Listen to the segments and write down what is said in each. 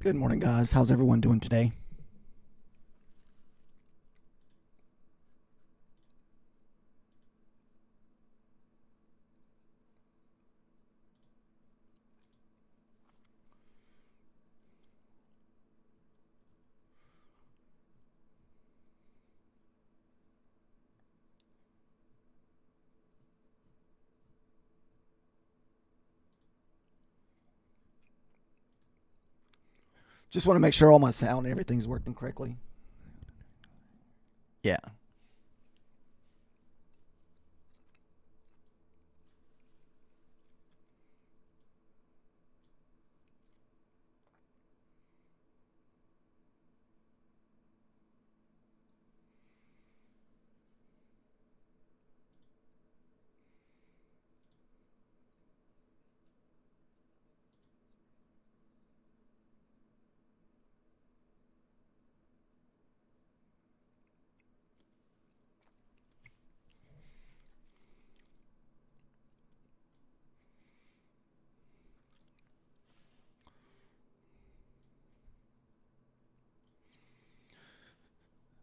Good morning, guys. How's everyone doing today? Just want to make sure all my sound and everything's working correctly. Yeah.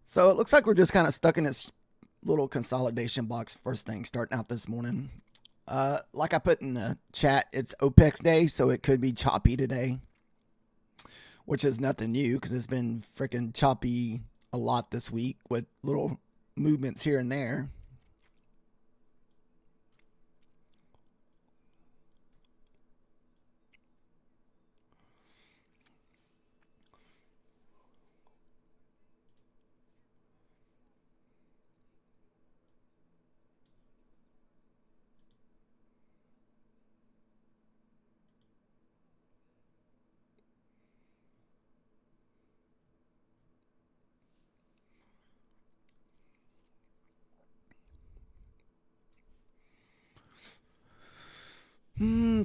So it looks like we're just kind of stuck in this little consolidation box first thing starting out this morning. Like I put in the chat, it's OPEX day, so it could be choppy today, which is nothing new because it's been freaking choppy a lot this week with little movements here and there.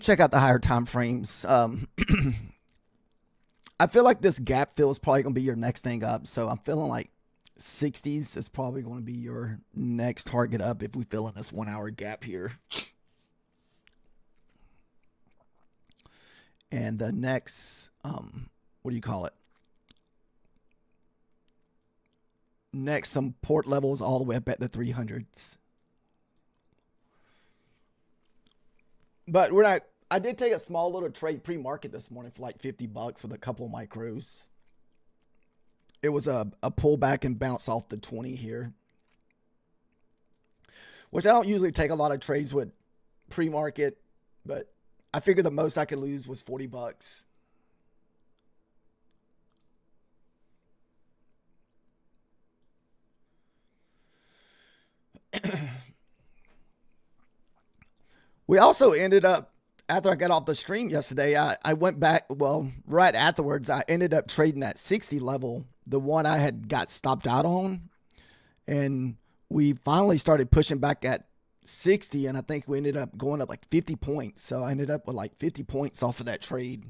Check out the higher time frames. I feel like this gap fill is probably going to be your next thing up. So I'm feeling like 60s is probably going to be your next target up if we fill in this 1 hour gap here. And the next, what do you call it? Next, some port levels all the way up at the 300s. But we're not. I did take a small little trade pre-market this morning for like $50 with a couple of micros. It was a pullback and bounce off the 20 here, which I don't usually take a lot of trades with pre-market, but I figured the most I could lose was $40. We also ended up, after I got off the stream yesterday, I went back, well, right afterwards, I ended up trading that 60 level, the one I had got stopped out on. And we finally started pushing back at 60, and I think we ended up going up like 50 points. So I ended up with like 50 points off of that trade.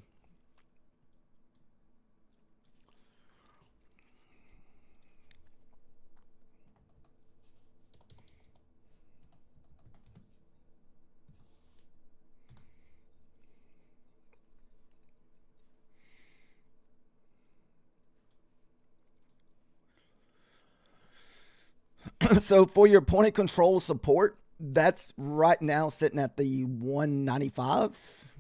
So for your point of control support, that's right now sitting at the 195s.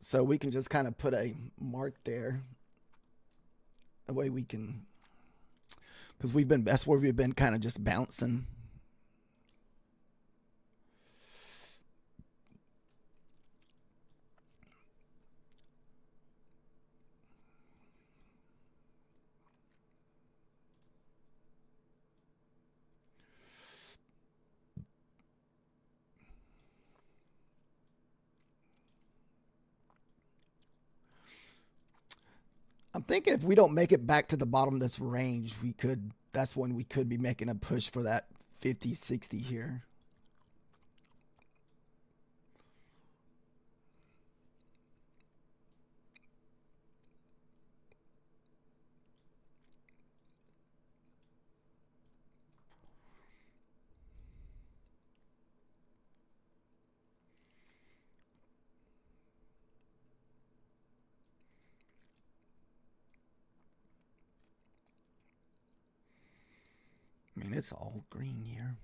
So we can just kind of put a mark there. That way we can, because that's where we've been kind of just bouncing. I'm thinking if we don't make it back to the bottom of this range, that's when we could be making a push for that 50, 60 here. I mean, it's all green here.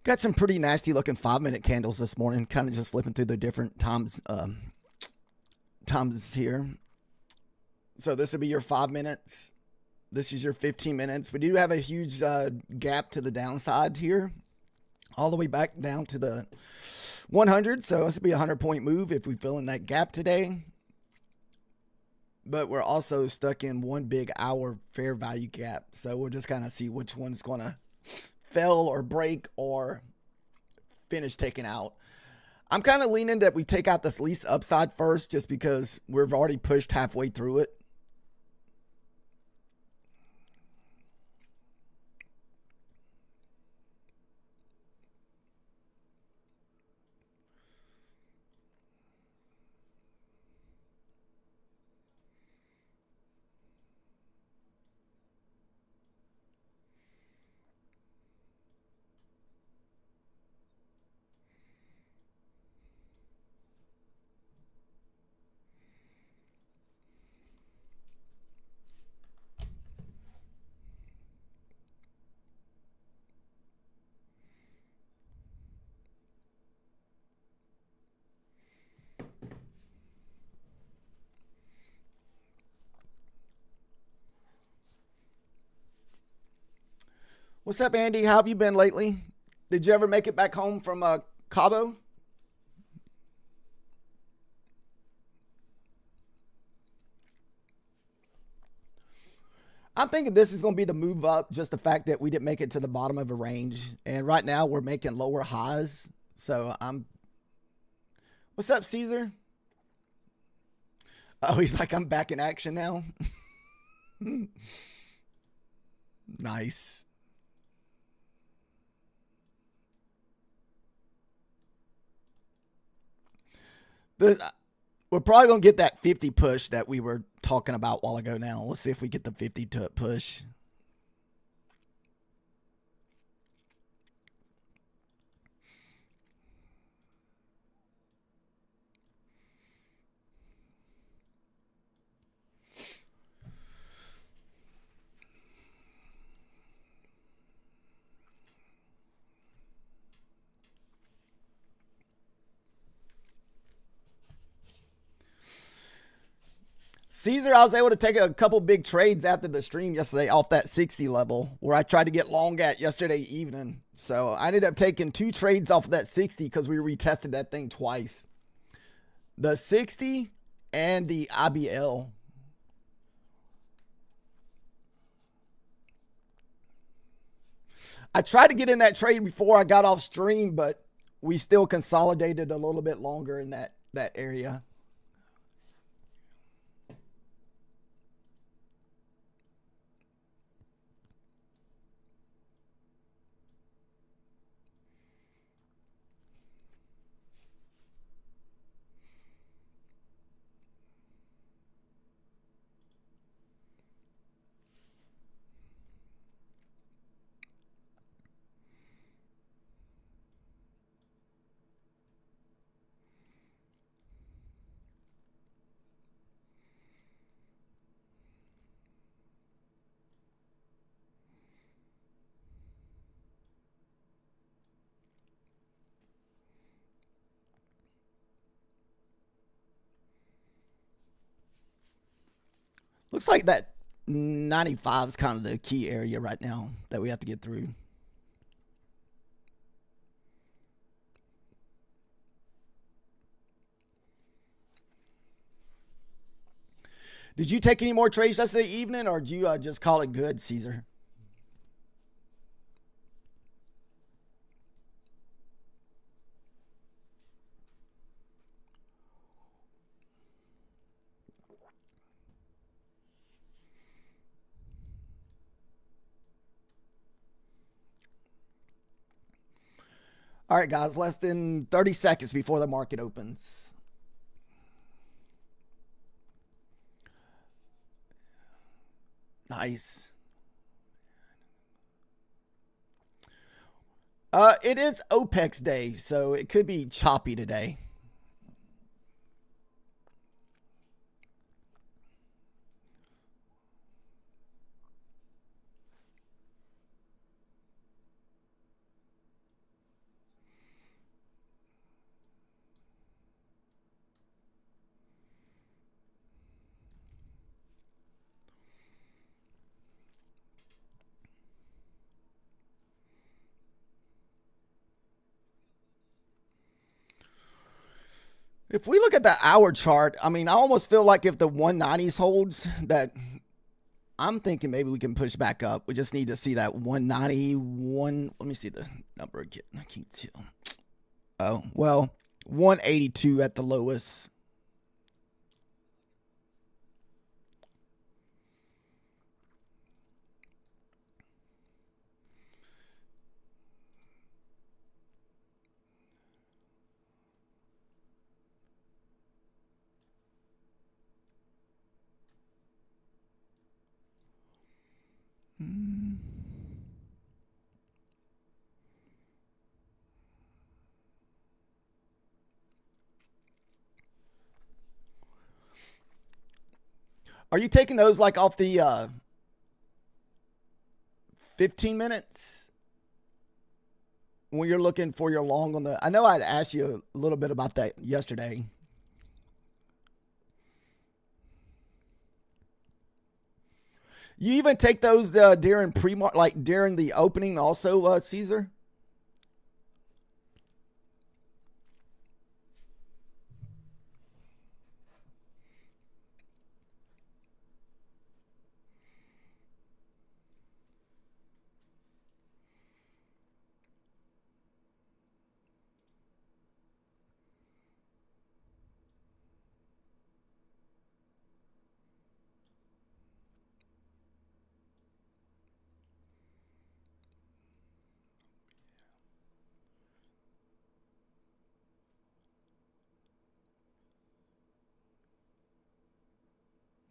Got some pretty nasty looking 5-minute candles this morning. Kind of just flipping through the different times here. So this would be your 5 minutes. This is your 15 minutes. We do have a huge gap to the downside here, all the way back down to the 100. So this would be a 100-point move if we fill in that gap today. But we're also stuck in one big hour fair value gap. So we'll just kind of see which one's going to fail or break or finish taking out. I'm kind of leaning that we take out this least upside first, just because we've already pushed halfway through it. What's up, Andy? How have you been lately? Did you ever make it back home from Cabo? I'm thinking this is going to be the move up, just the fact that we didn't make it to the bottom of a range. And right now we're making lower highs. So what's up, Caesar? Oh, he's like, I'm back in action now. Nice. We're probably going to get that 50 push that we were talking about a while ago now. Let's see if we get the 50 to push. Caesar, I was able to take a couple big trades after the stream yesterday off that 60 level where I tried to get long at yesterday evening. So I ended up taking 2 trades off of that 60 because we retested that thing twice. The 60 and the IBL. I tried to get in that trade before I got off stream, but we still consolidated a little bit longer in that area. Looks like that 95 is kind of the key area right now that we have to get through. Did you take any more trades yesterday evening, or did you just call it good, Caesar? All right, guys, less than 30 seconds before the market opens. Nice. It is OPEX day, so it could be choppy today. If we look at the hour chart, I mean, I almost feel like if the 190s holds, that I'm thinking maybe we can push back up. We just need to see that 191. Let me see the number again. I can't tell. Oh, well, 182 at the lowest. Are you taking those like off the 15 minutes when you're looking for your long on the? I know I'd asked you a little bit about that yesterday. You even take those during pre-market, like during the opening, also, Caesar.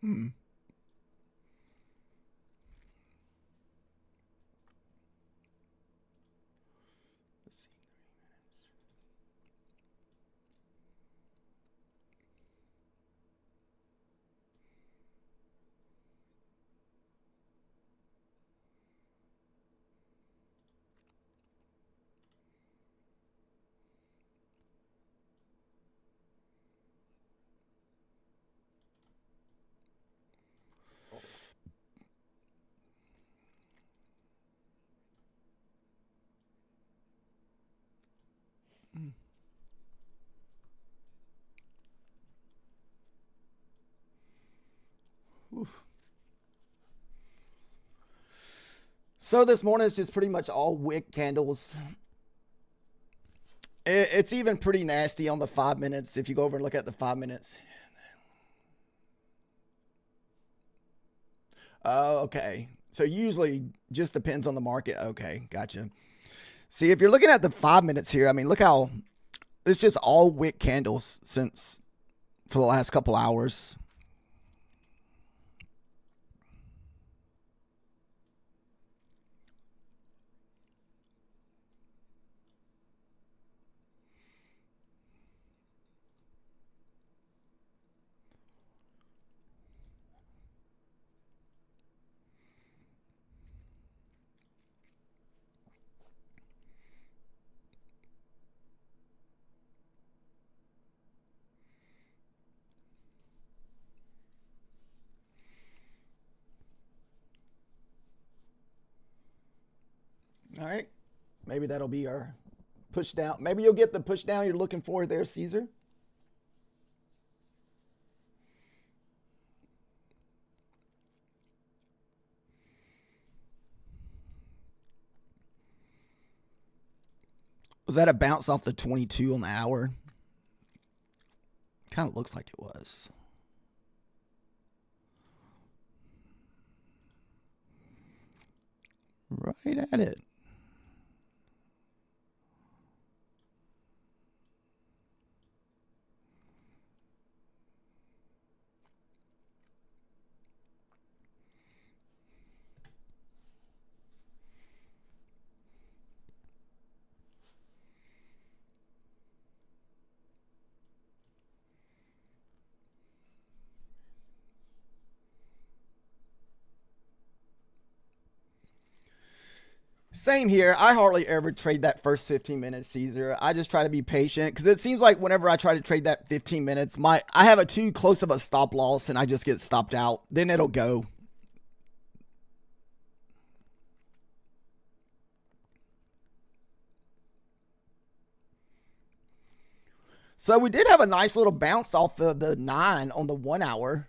Hmm. Let's see. Oof. So this morning is just pretty much all wick candles. It's even pretty nasty on the 5 minutes if you go over and look at the 5 minutes. Oh, okay. So usually just depends on the market. Okay, gotcha. See, if you're looking at the 5 minutes here, I mean, look how it's just all wick candles since for the last couple hours. All right. Maybe that'll be our push down. Maybe you'll get the push down you're looking for there, Caesar. Was that a bounce off the 22 on the hour? Kind of looks like it was. Right at it. Same here. I hardly ever trade that first 15 minutes, Caesar. I just try to be patient because it seems like whenever I try to trade that 15 minutes, I have a too close of a stop loss and I just get stopped out. Then it'll go. So we did have a nice little bounce off of the 9 on the 1 hour.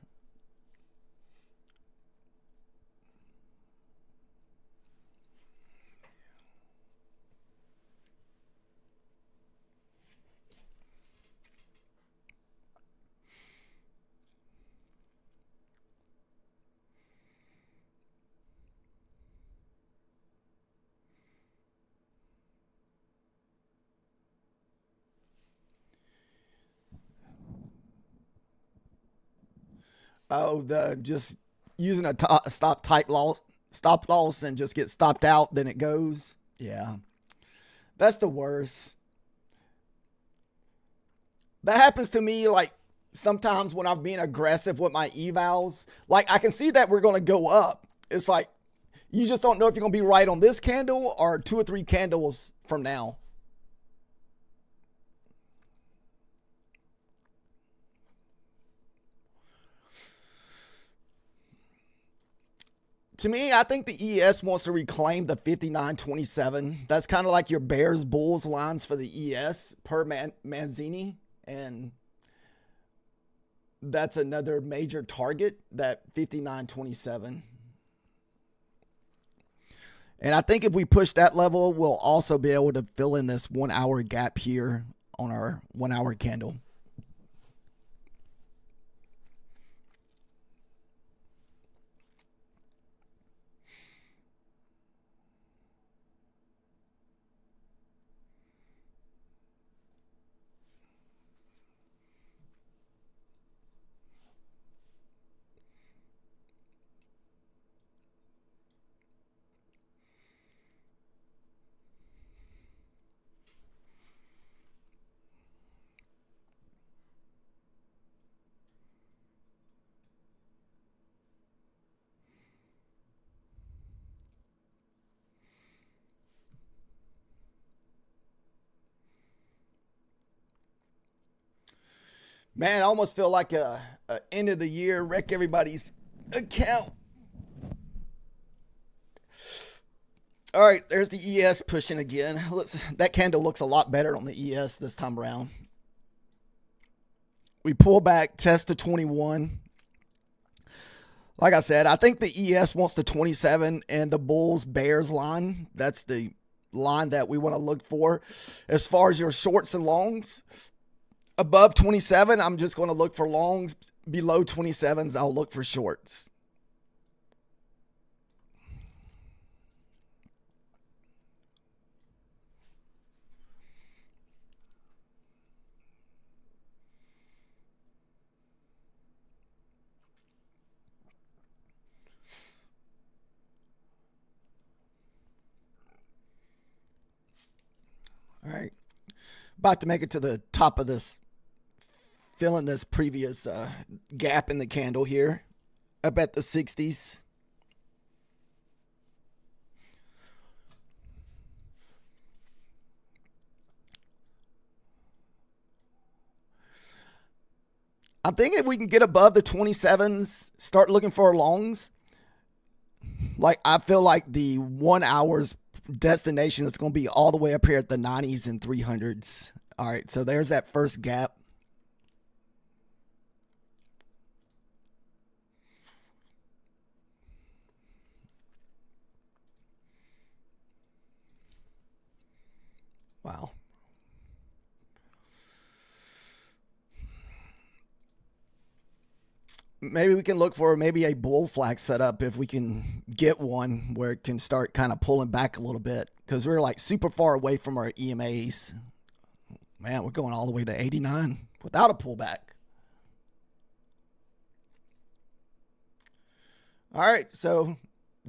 Oh, the just using a stop loss and just get stopped out, then it goes. Yeah, that's the worst. That happens to me like sometimes when I'm being aggressive with my evals. Like I can see that we're going to go up. It's like you just don't know if you're going to be right on this candle or 2 or 3 candles from now. To me, I think the ES wants to reclaim the 59.27. That's kind of like your Bears Bulls lines for the ES per Manzini. And that's another major target, that 59.27. And I think if we push that level, we'll also be able to fill in this 1 hour gap here on our 1 hour candle. Man, I almost feel like a end of the year wreck everybody's account. All right, there's the ES pushing again. That candle looks a lot better on the ES this time around. We pull back, test the 21. Like I said, I think the ES wants the 27 and the Bulls Bears line. That's the line that we want to look for. As far as your shorts and longs, above 27, I'm just going to look for longs. Below 27s, I'll look for shorts. All right. About to make it to the top of this, filling this previous gap in the candle here, up at the 60s. I'm thinking if we can get above the 27s, start looking for longs. Like I feel like the 1 hour's destination is going to be all the way up here at the 90s and 300s. All right, so there's that first gap. Wow. Maybe we can look for maybe a bull flag setup if we can get one where it can start kind of pulling back a little bit, because we're like super far away from our EMAs. Man, we're going all the way to 89 without a pullback. All right, so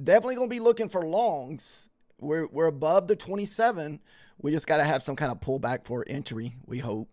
definitely going to be looking for longs. We're above the 27. We just got to have some kind of pullback for entry, we hope.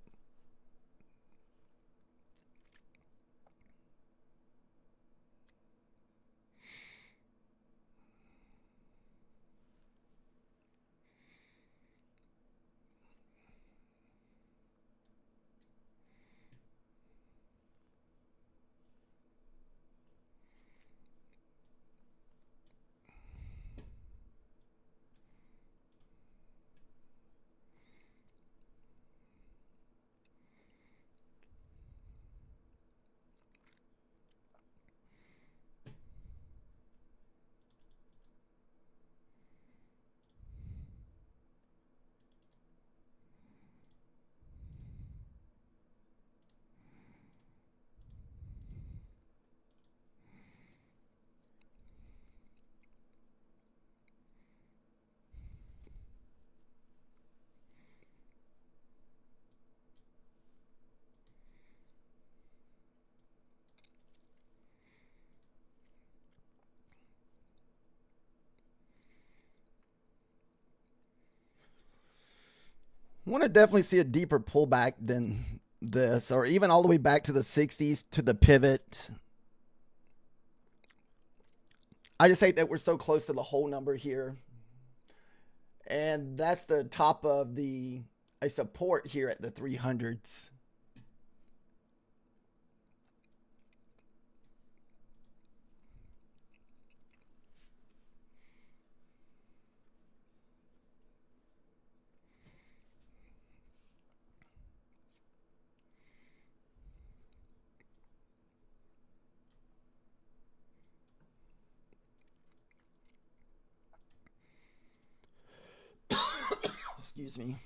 Want to definitely see a deeper pullback than this, or even all the way back to the 60s to the pivot. I just hate that we're so close to the whole number here. And that's the top of a support here at the 300s. Excuse me.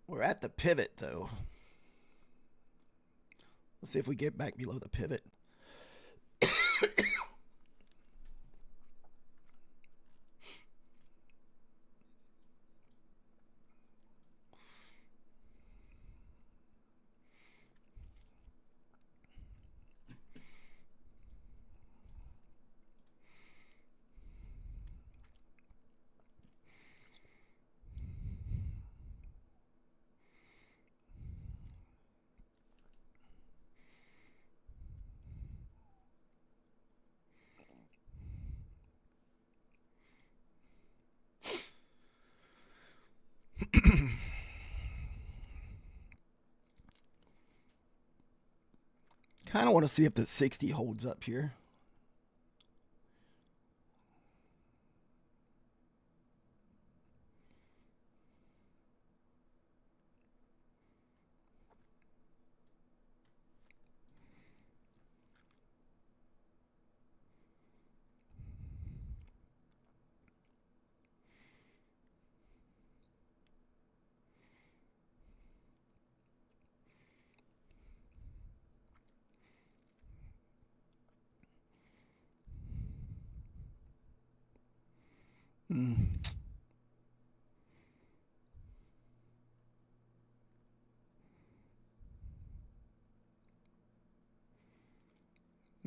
We're at the pivot, though. Let's see if we get back below the pivot. Kind of want to see if the 60 holds up here.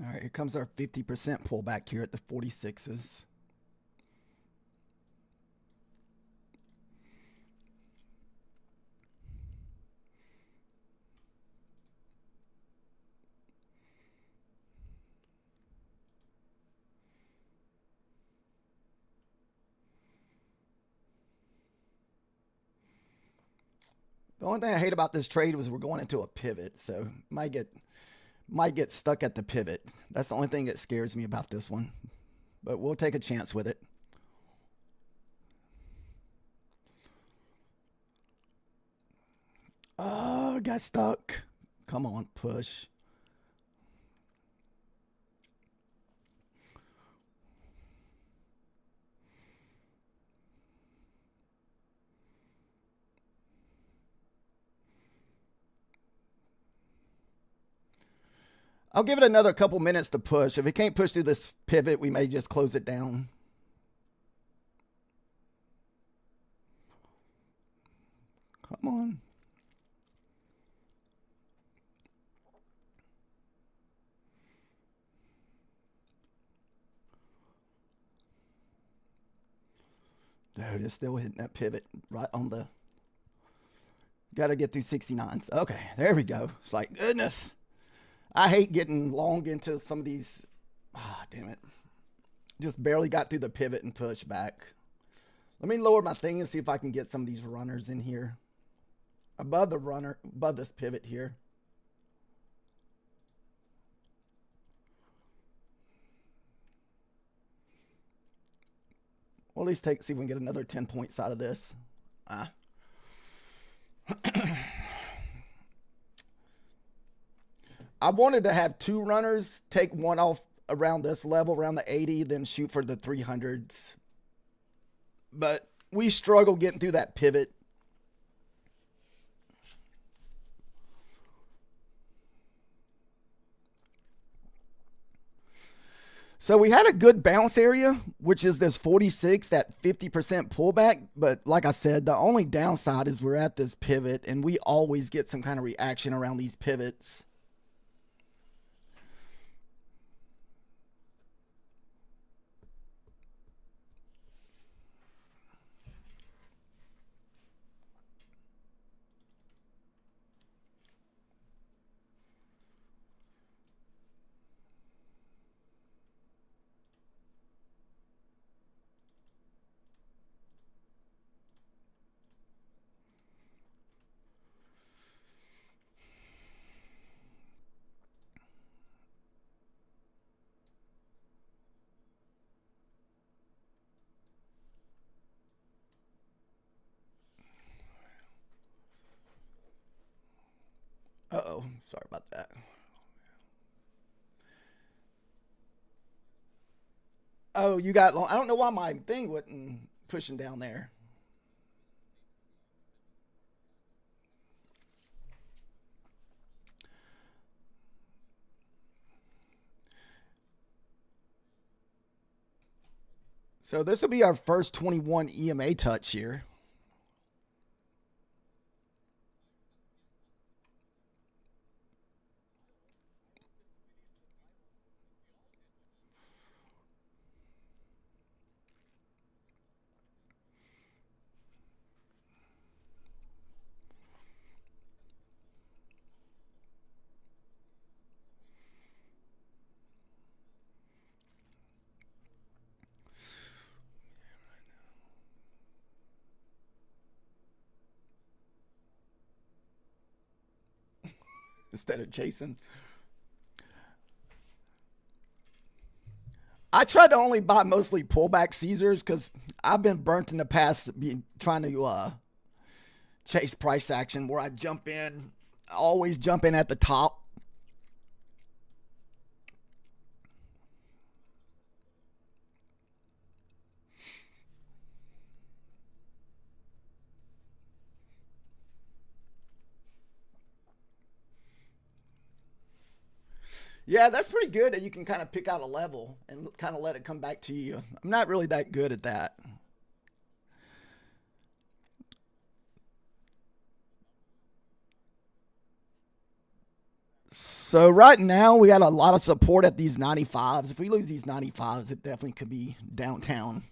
All right, here comes our 50% pullback here at the 46s. The only thing I hate about this trade was we're going into a pivot, so might get stuck at the pivot. That's the only thing that scares me about this one, but we'll take a chance with it. Oh, got stuck. Come on, push. I'll give it another couple minutes to push. If it can't push through this pivot, we may just close it down. Come on. Dude, it's still hitting that pivot right on the... Got to get through 69s. Okay, there we go. It's like, goodness. I hate getting long into some of these. Ah, damn it. Just barely got through the pivot and push back. Let me lower my thing and see if I can get some of these runners in here. Above the runner, above this pivot here. Well, at least see if we can get another 10 points out of this. I wanted to have two runners, take one off around this level, around the 80, then shoot for the 300s. But we struggle getting through that pivot. So we had a good bounce area, which is this 46, that 50% pullback. But like I said, the only downside is we're at this pivot, and we always get some kind of reaction around these pivots. Uh-oh, sorry about that. Oh, you got long. I don't know why my thing wasn't pushing down there. So this will be our first 21 EMA touch here. Instead of chasing. I try to only buy mostly pullback Caesars because I've been burnt in the past trying to chase price action where I jump in, always jump in at the top. Yeah, that's pretty good that you can kind of pick out a level and kind of let it come back to you. I'm not really that good at that. So right now we got a lot of support at these 95s. If we lose these 95s, it definitely could be downtown.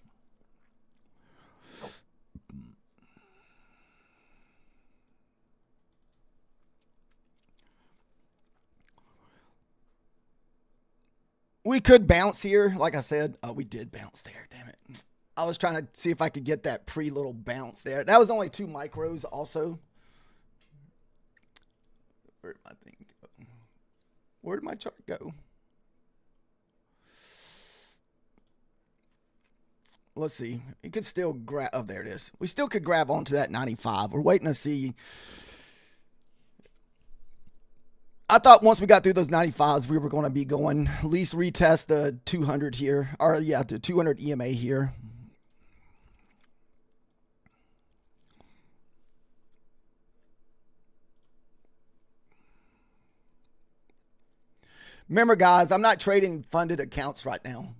We could bounce here. Like I said, we did bounce there. Damn it. I was trying to see if I could get that pre-little bounce there. That was only 2 micros also. Where'd my thing go? Where'd my chart go? Let's see. It could still grab. Oh, there it is. We still could grab onto that 95. We're waiting to see. I thought once we got through those 95s, we were going to be going at least retest the 200 here. Or, yeah, the 200 EMA here. Remember, guys, I'm not trading funded accounts right now.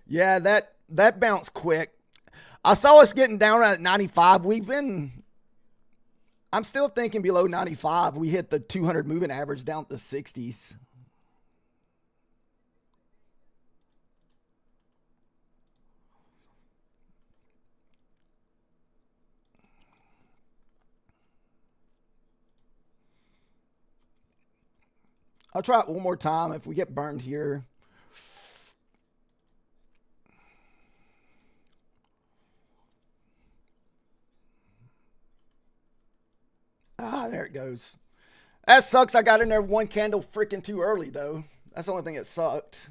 Yeah, that bounced quick. I saw us getting down at 95. I'm still thinking below 95. We hit the 200 moving average down to the 60s. I'll try it one more time. If we get burned here. Ah, there it goes. That sucks. I got in there one candle freaking too early, though. That's the only thing that sucked.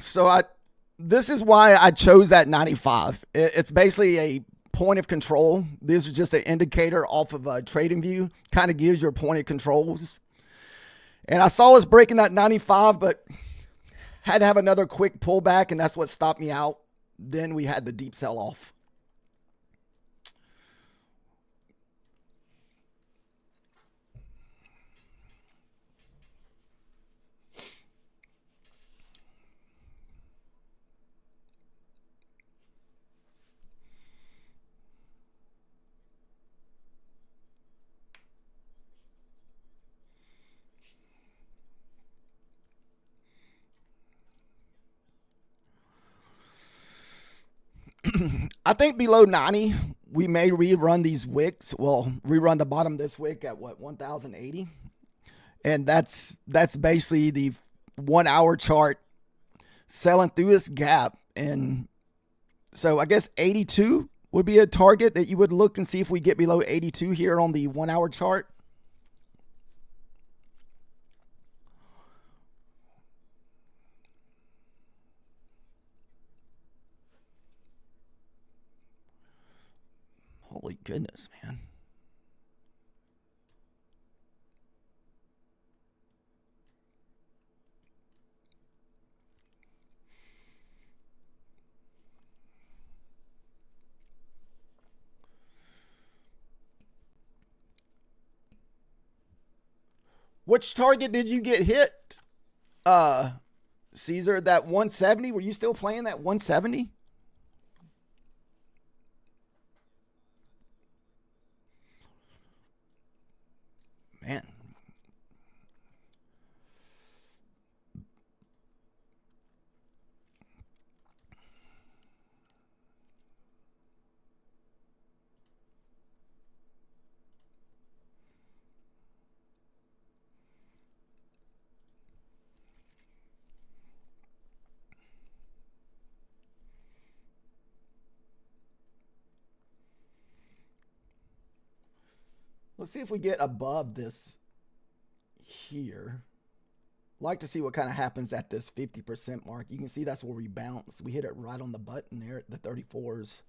So this is why I chose that 95. It's basically a point of control. This is just an indicator off of a trading view. Kind of gives your point of controls. And I saw us breaking that 95, but had to have another quick pullback, and that's what stopped me out. Then we had the deep sell-off. I think below 90, we may rerun these wicks. Well, rerun the bottom of this wick at what, 1080? And that's basically the 1 hour chart selling through this gap. And so I guess 82 would be a target that you would look and see if we get below 82 here on the 1 hour chart. Holy goodness, man. Which target did you get hit, Caesar? That 170? Were you still playing that 170? Man. Let's see if we get above this here. Like to see what kind of happens at this 50% mark. You can see that's where we bounce. We hit it right on the button there at the 34s.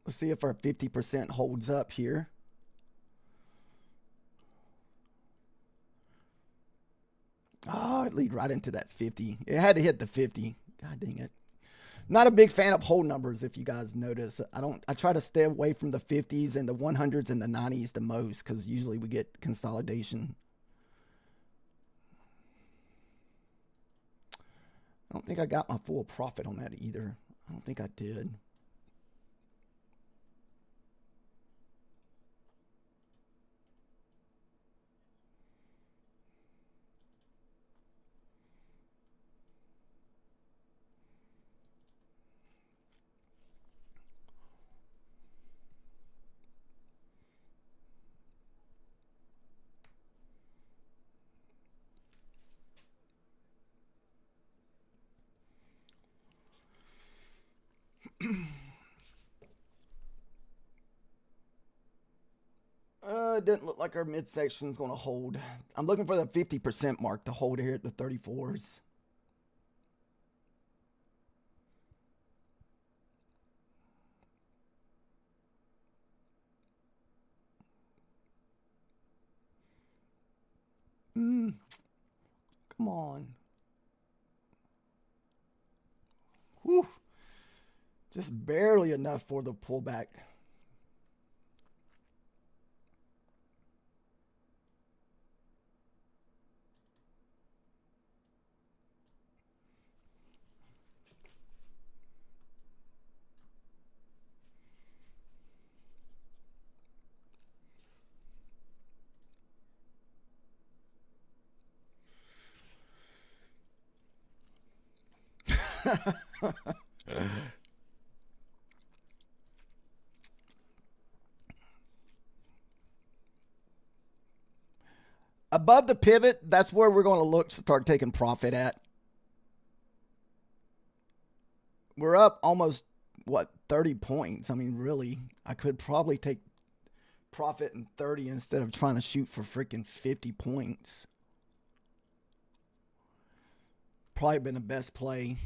Let's see if our 50% holds up here. Oh, it lead right into that 50. It had to hit the 50. God dang it. Not a big fan of whole numbers, if you guys notice. I try to stay away from the 50s and the 100s and the 90s the most, because usually we get consolidation. I don't think I got my full profit on that either. I don't think I did. It didn't look like our midsection is going to hold. I'm looking for the 50% mark to hold here at the 34s. Come on. Whew. Just barely enough for the pullback. Above the pivot, that's where we're going to look to start taking profit at. We're up almost, what, 30 points. I mean, really, I could probably take profit in 30 instead of trying to shoot for freaking 50 points. Probably been the best play.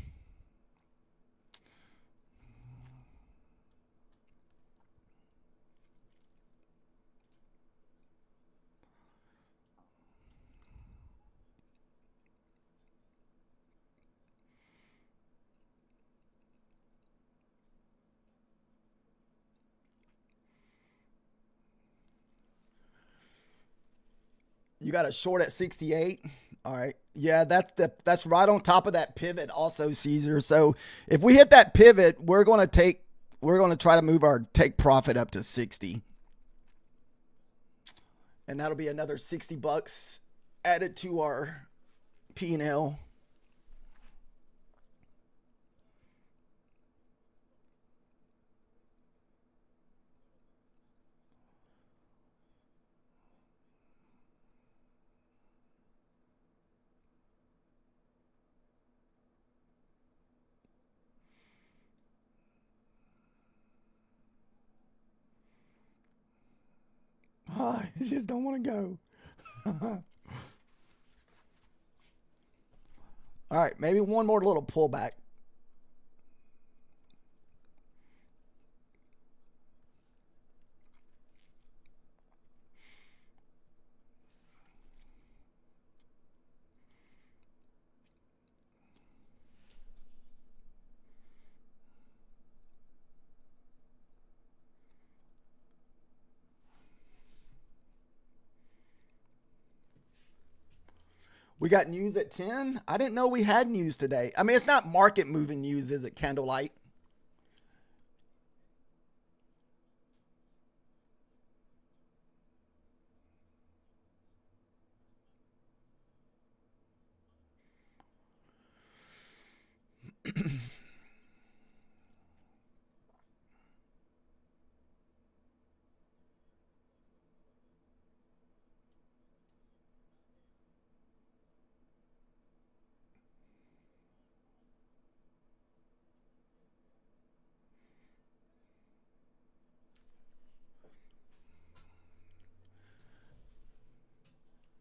You got a short at 68. All right. Yeah, that's right on top of that pivot also, Caesar. So if we hit that pivot, we're going to try to move our take profit up to 60. And that'll be another $60 added to our P&L. I just don't want to go. All right, maybe one more little pullback. We got news at 10. I didn't know we had news today. I mean, it's not market moving news, is it, Candlelight?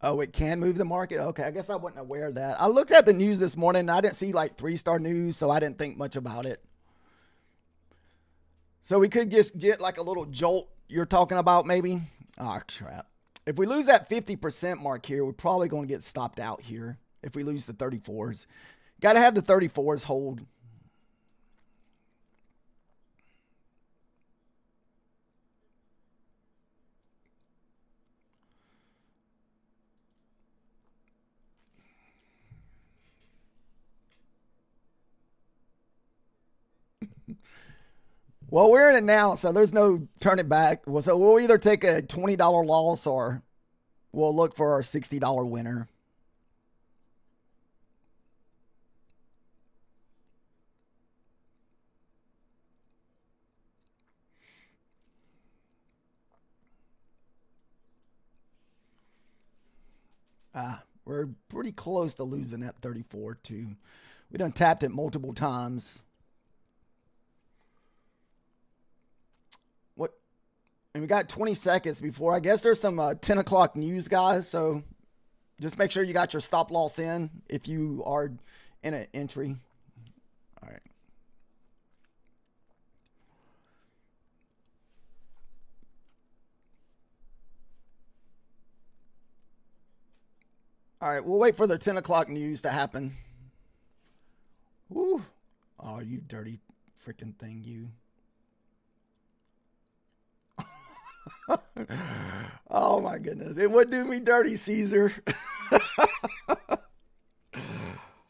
Oh, it can move the market? Okay, I guess I wasn't aware of that. I looked at the news this morning and I didn't see like 3-star news, so I didn't think much about it. So we could just get like a little jolt you're talking about maybe? Oh, crap. If we lose that 50% mark here, we're probably going to get stopped out here if we lose the 34s. Got to have the 34s hold. Well, we're in it now, so there's no turning back. Well, so we'll either take a $20 loss or we'll look for our $60 winner. We're pretty close to losing that 34 too. We done tapped it multiple times. What And we got 20 seconds before. I guess there's some 10 o'clock news, guys. So just make sure you got your stop loss in if you are in an entry. All right. All right, we'll wait for the 10 o'clock news to happen. Woo. Oh, you dirty freaking thing, you. Oh, my goodness. It would do me dirty, Caesar.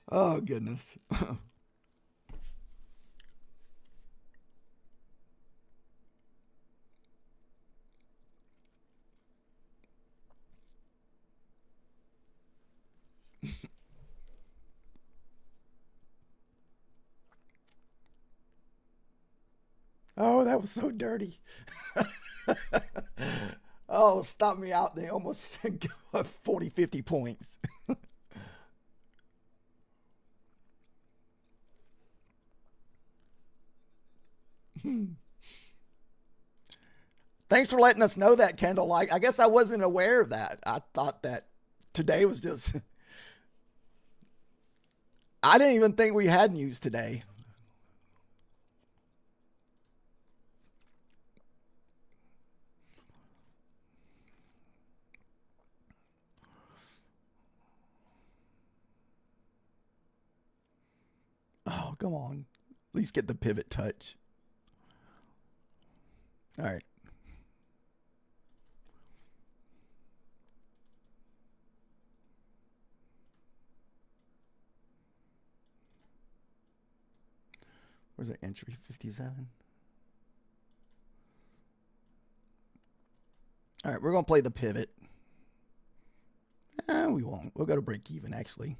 Oh, goodness. Oh, that was so dirty. Oh, stop me out. They almost go up 40, 50 points. Thanks for letting us know that, Kendall. Like, I guess I wasn't aware of that. I thought that today was just. I didn't even think we had news today. Oh, come on. At least get the pivot touch. All right. Where's that entry? 57. All right, we're going to play the pivot. We won't. We'll go to break even, actually.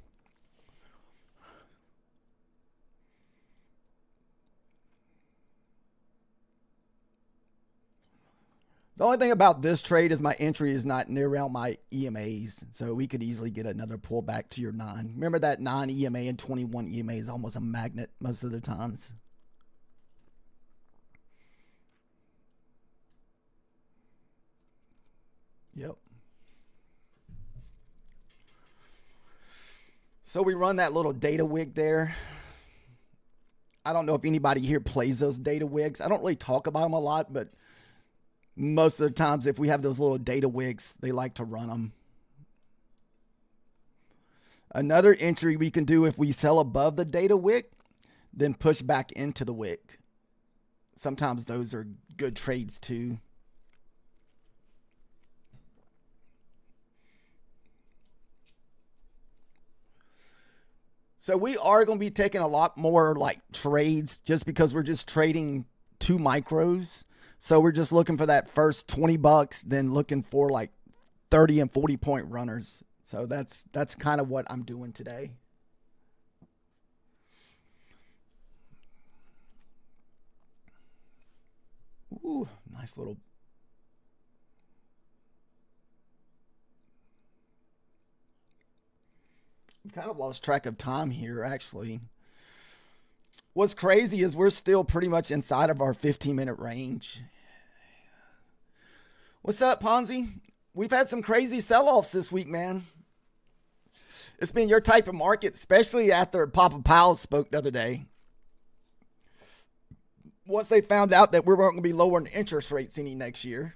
The only thing about this trade is my entry is not near around my EMAs, so we could easily get another pullback to your 9. Remember that 9 EMA and 21 EMA is almost a magnet most of the times. Yep. So we run that little data wig there. I don't know if anybody here plays those data wigs. I don't really talk about them a lot, but most of the times if we have those little data wigs, they like to run them. Another entry we can do if we sell above the data wick, then push back into the wick. Sometimes those are good trades too. So we are going to be taking a lot more like trades just because we're just trading 2 micros. So we're just looking for that first 20 bucks, then looking for like 30 and 40 point runners. So that's kind of what I'm doing today. Ooh, nice little. I've kind of lost track of time here, actually. What's crazy is we're still pretty much inside of our 15-minute range. What's up, Ponzi? We've had some crazy sell-offs this week, man. It's been your type of market, especially after Papa Powell spoke the other day. Once they found out that we weren't going to be lowering interest rates any next year.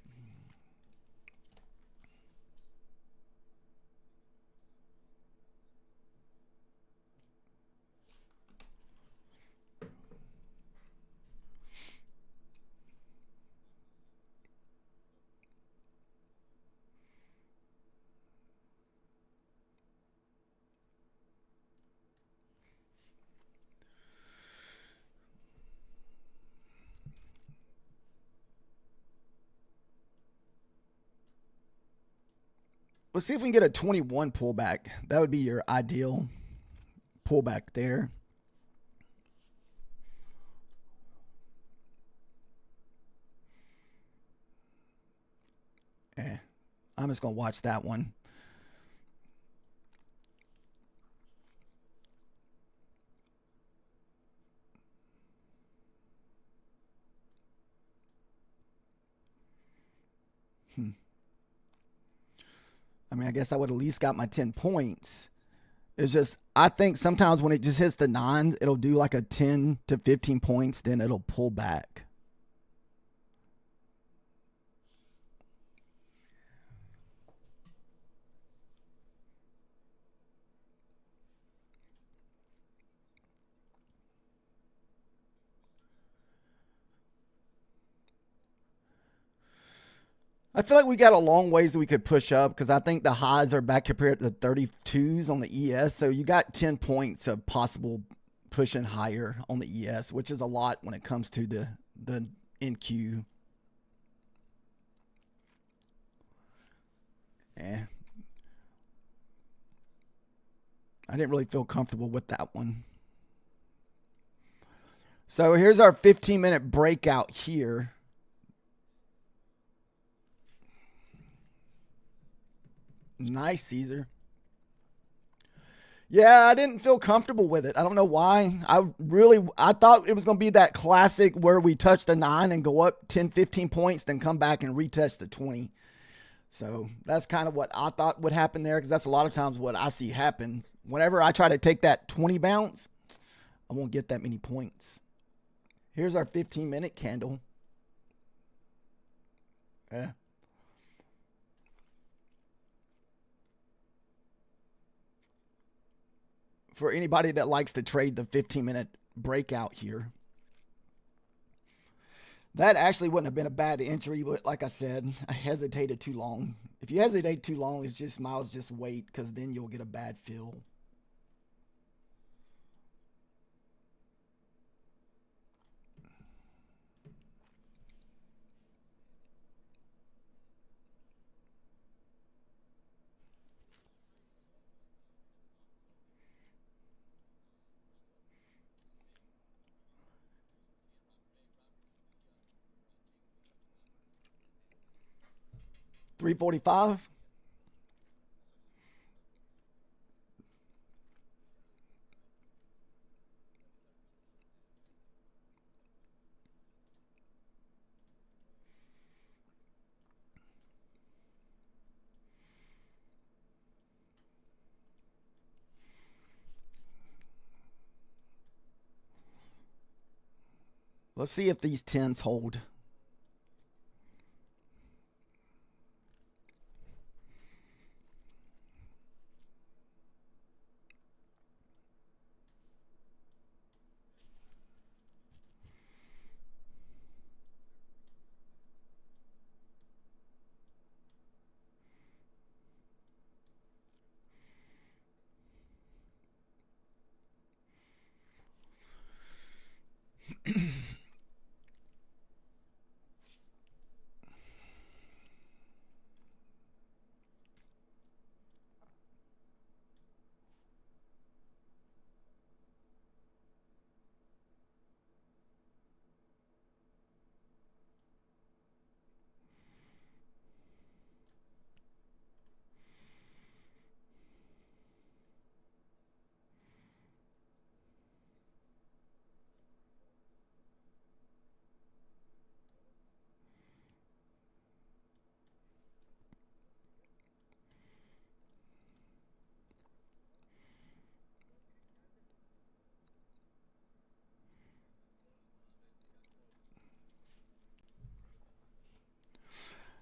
Let's see if we can get a 21 pullback. That would be your ideal pullback there. I'm just going to watch that one. I mean, I guess I would at least got my 10 points. It's just, I think sometimes when it just hits the nines, it'll do like a 10 to 15 points, then it'll pull back. I feel like we got a long ways that we could push up because I think the highs are back compared to the 32s on the ES. So you got 10 points of possible pushing higher on the ES, which is a lot when it comes to the NQ. I didn't really feel comfortable with that one. So here's our 15-minute breakout here. Nice, Caesar. Yeah, I didn't feel comfortable with it. I don't know why. I thought it was going to be that classic where we touch the 9 and go up 10, 15 points, then come back and retest the 20. So that's kind of what I thought would happen there, because that's a lot of times what I see happens. Whenever I try to take that 20 bounce, I won't get that many points. Here's our 15-minute candle. Yeah. For anybody that likes to trade the 15-minute breakout here, that actually wouldn't have been a bad entry, but like I said, I hesitated too long. If you hesitate too long, it's just miles, just wait, because then you'll get a bad feel. $345. Let's see if these 10s hold.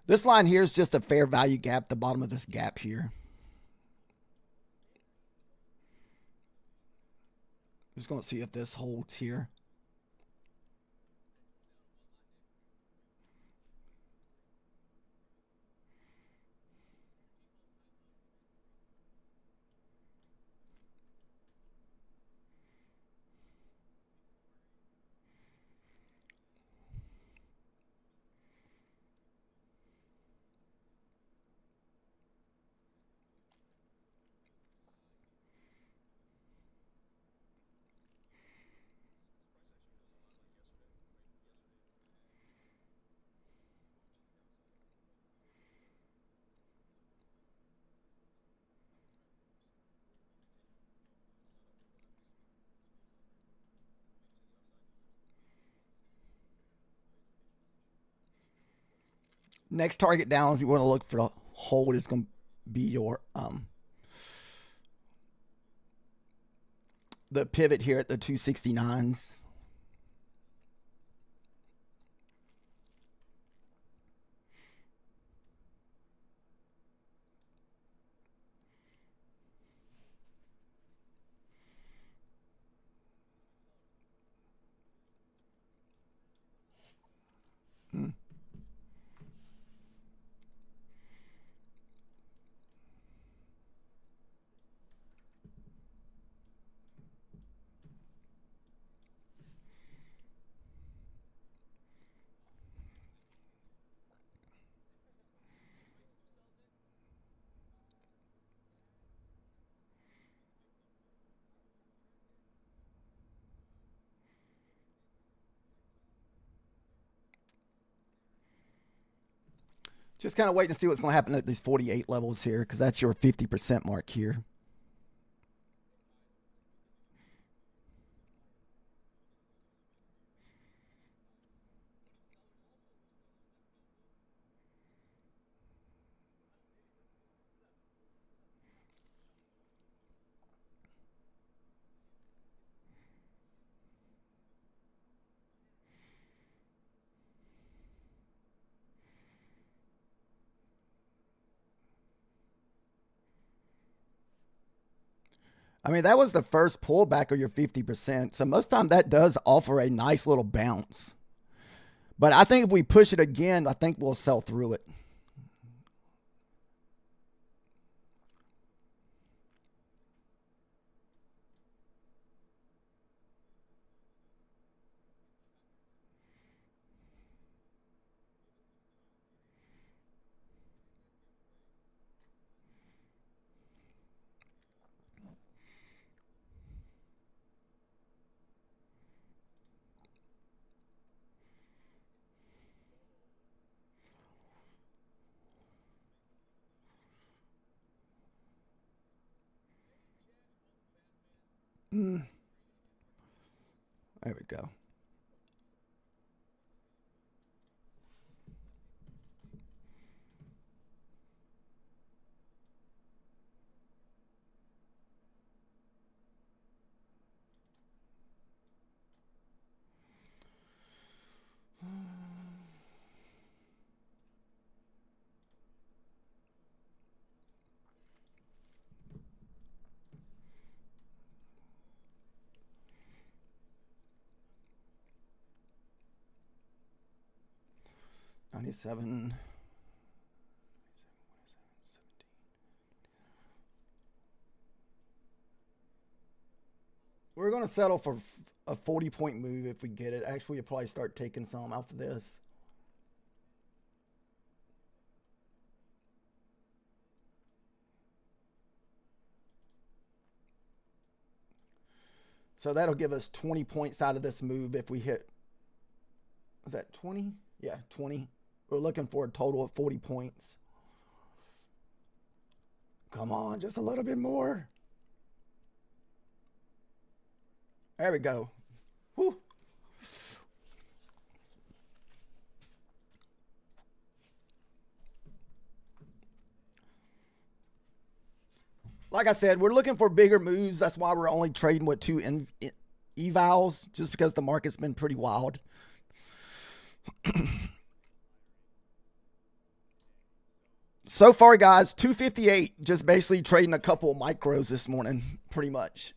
This line here is just a fair value gap, the bottom of this gap here. Just going to see if this holds here. Next target downs you want to look for the hold is going to be your the pivot here at the 269s. Just kind of waiting to see what's going to happen at these 48 levels here, because that's your 50% mark here. I mean, that was the first pullback of your 50%. So most time that does offer a nice little bounce. But I think if we push it again, I think we'll sell through it. There we go. $97. We're going to settle for a 40-point move if we get it. Actually, we'll probably start taking some after this. So that'll give us 20 points out of this move if we hit. Is that 20? Yeah, 20. We're looking for a total of 40 points. Come on, just a little bit more. There we go. Whew. Like I said, we're looking for bigger moves. That's why we're only trading with 2 evals, just because the market's been pretty wild. So far, guys, 258, just basically trading a couple of micros this morning, pretty much.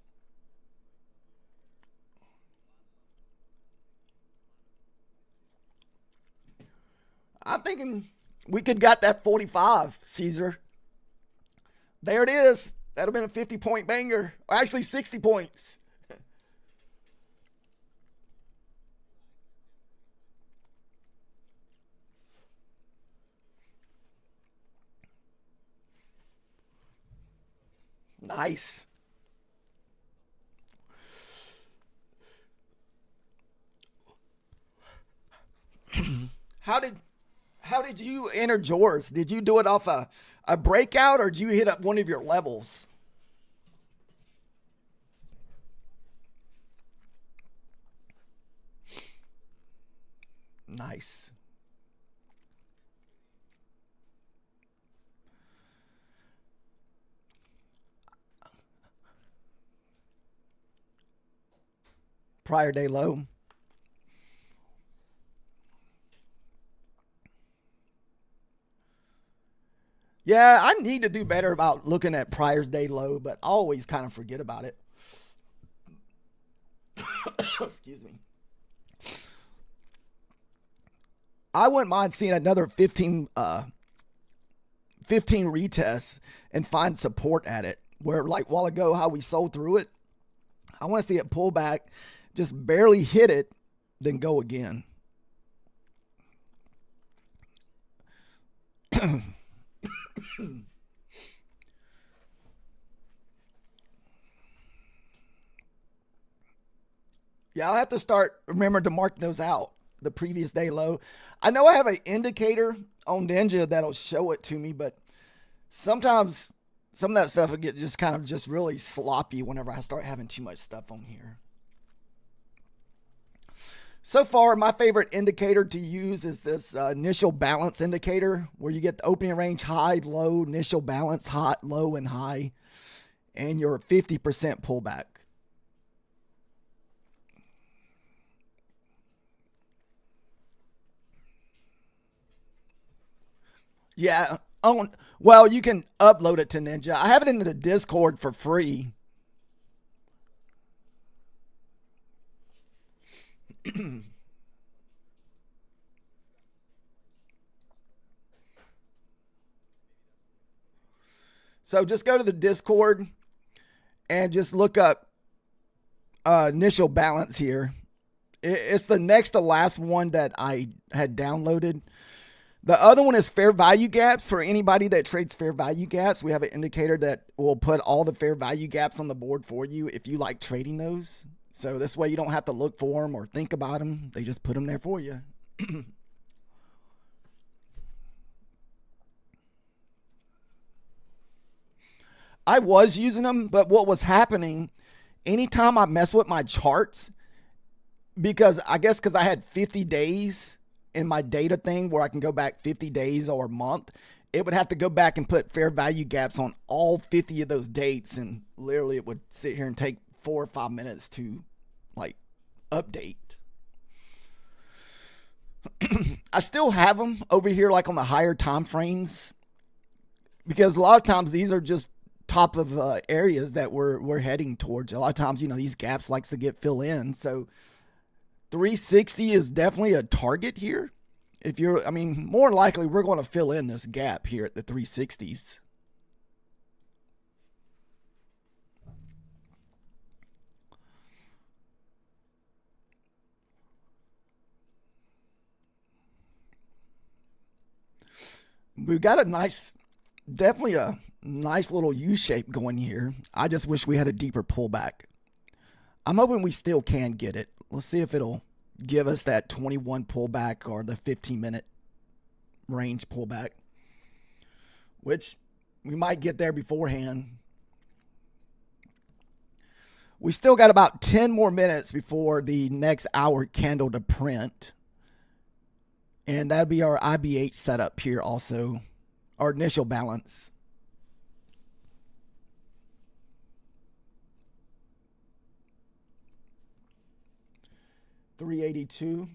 I'm thinking we could got that 45, Caesar. There it is. That'd have been a 50-point banger. Or actually 60 points. Nice. How did you enter yours? Did you do it off a breakout, or did you hit up one of your levels? Nice. prior day low. Yeah, I need to do better about looking at prior day low, but I always kind of forget about it. Excuse me. I wouldn't mind seeing another 15 retests and find support at it. Where like a while ago, how we sold through it, I want to see it pull back, just barely hit it, then go again. Yeah, I'll have to start remember to mark those out. The previous day low. I know I have an indicator on Ninja that'll show it to me, but sometimes some of that stuff will get just kind of just really sloppy whenever I start having too much stuff on here. So far, my favorite indicator to use is this initial balance indicator, where you get the opening range high, low, initial balance high, low, and high, and your 50% pullback. Yeah. Well, you can upload it to Ninja. I have it in the Discord for free. So just go to the Discord and just look up initial balance here. It's the next to last one that I had downloaded. The other one is fair value gaps. For anybody that trades fair value gaps, we have an indicator that will put all the fair value gaps on the board for you if you like trading those. So this way you don't have to look for them or think about them. They just put them there for you. I was using them, but what was happening, anytime I mess with my charts, because I had 50 days in my data thing where I can go back 50 days or a month, it would have to go back and put fair value gaps on all 50 of those dates. And literally it would sit here and take 4 or 5 minutes to like update. I still have them over here like on the higher time frames, because a lot of times these are just top of areas that we're heading towards. A lot of times, these gaps likes to get fill in. So 360 is definitely a target here. More likely we're going to fill in this gap here at the 360s. We've got definitely a nice little U shape going here. I just wish we had a deeper pullback. I'm hoping we still can get it. Let's see if it'll give us that 21 pullback or the 15-minute range pullback, which we might get there beforehand. We still got about 10 more minutes before the next hour candle to print. And that'll be our IBH setup here also, our initial balance. $382.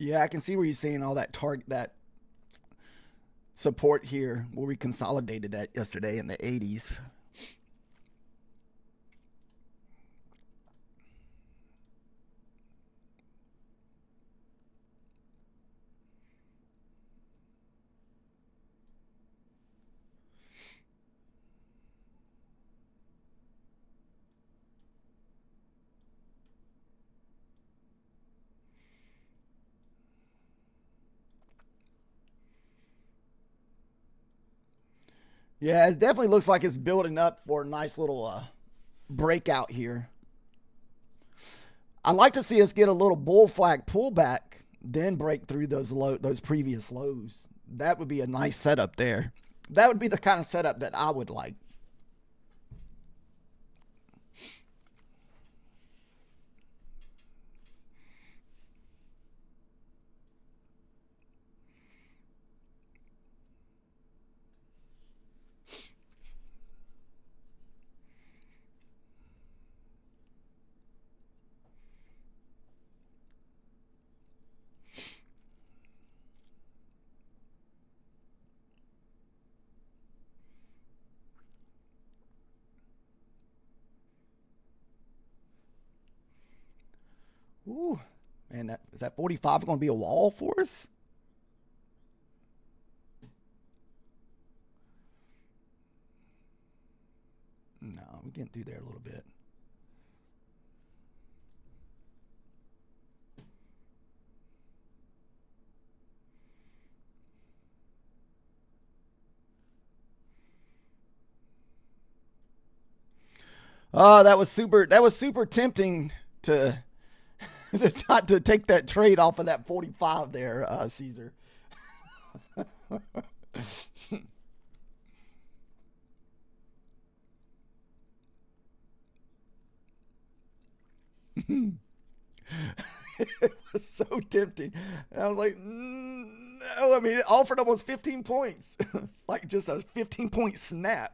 Yeah, I can see where you're seeing all that that support here where we consolidated that yesterday in the 80s. Yeah, it definitely looks like it's building up for a nice little breakout here. I'd like to see us get a little bull flag pullback, then break through those previous lows. That would be a nice setup there. That would be the kind of setup that I would like. Ooh, man, is that 45 going to be a wall for us? No, we getting through there a little bit. Oh, that was super. That was super tempting to to take that trade off of that 45 there, Caesar. It was so tempting. And I was like, no. I mean, it offered almost 15 points, like just a 15-point snap.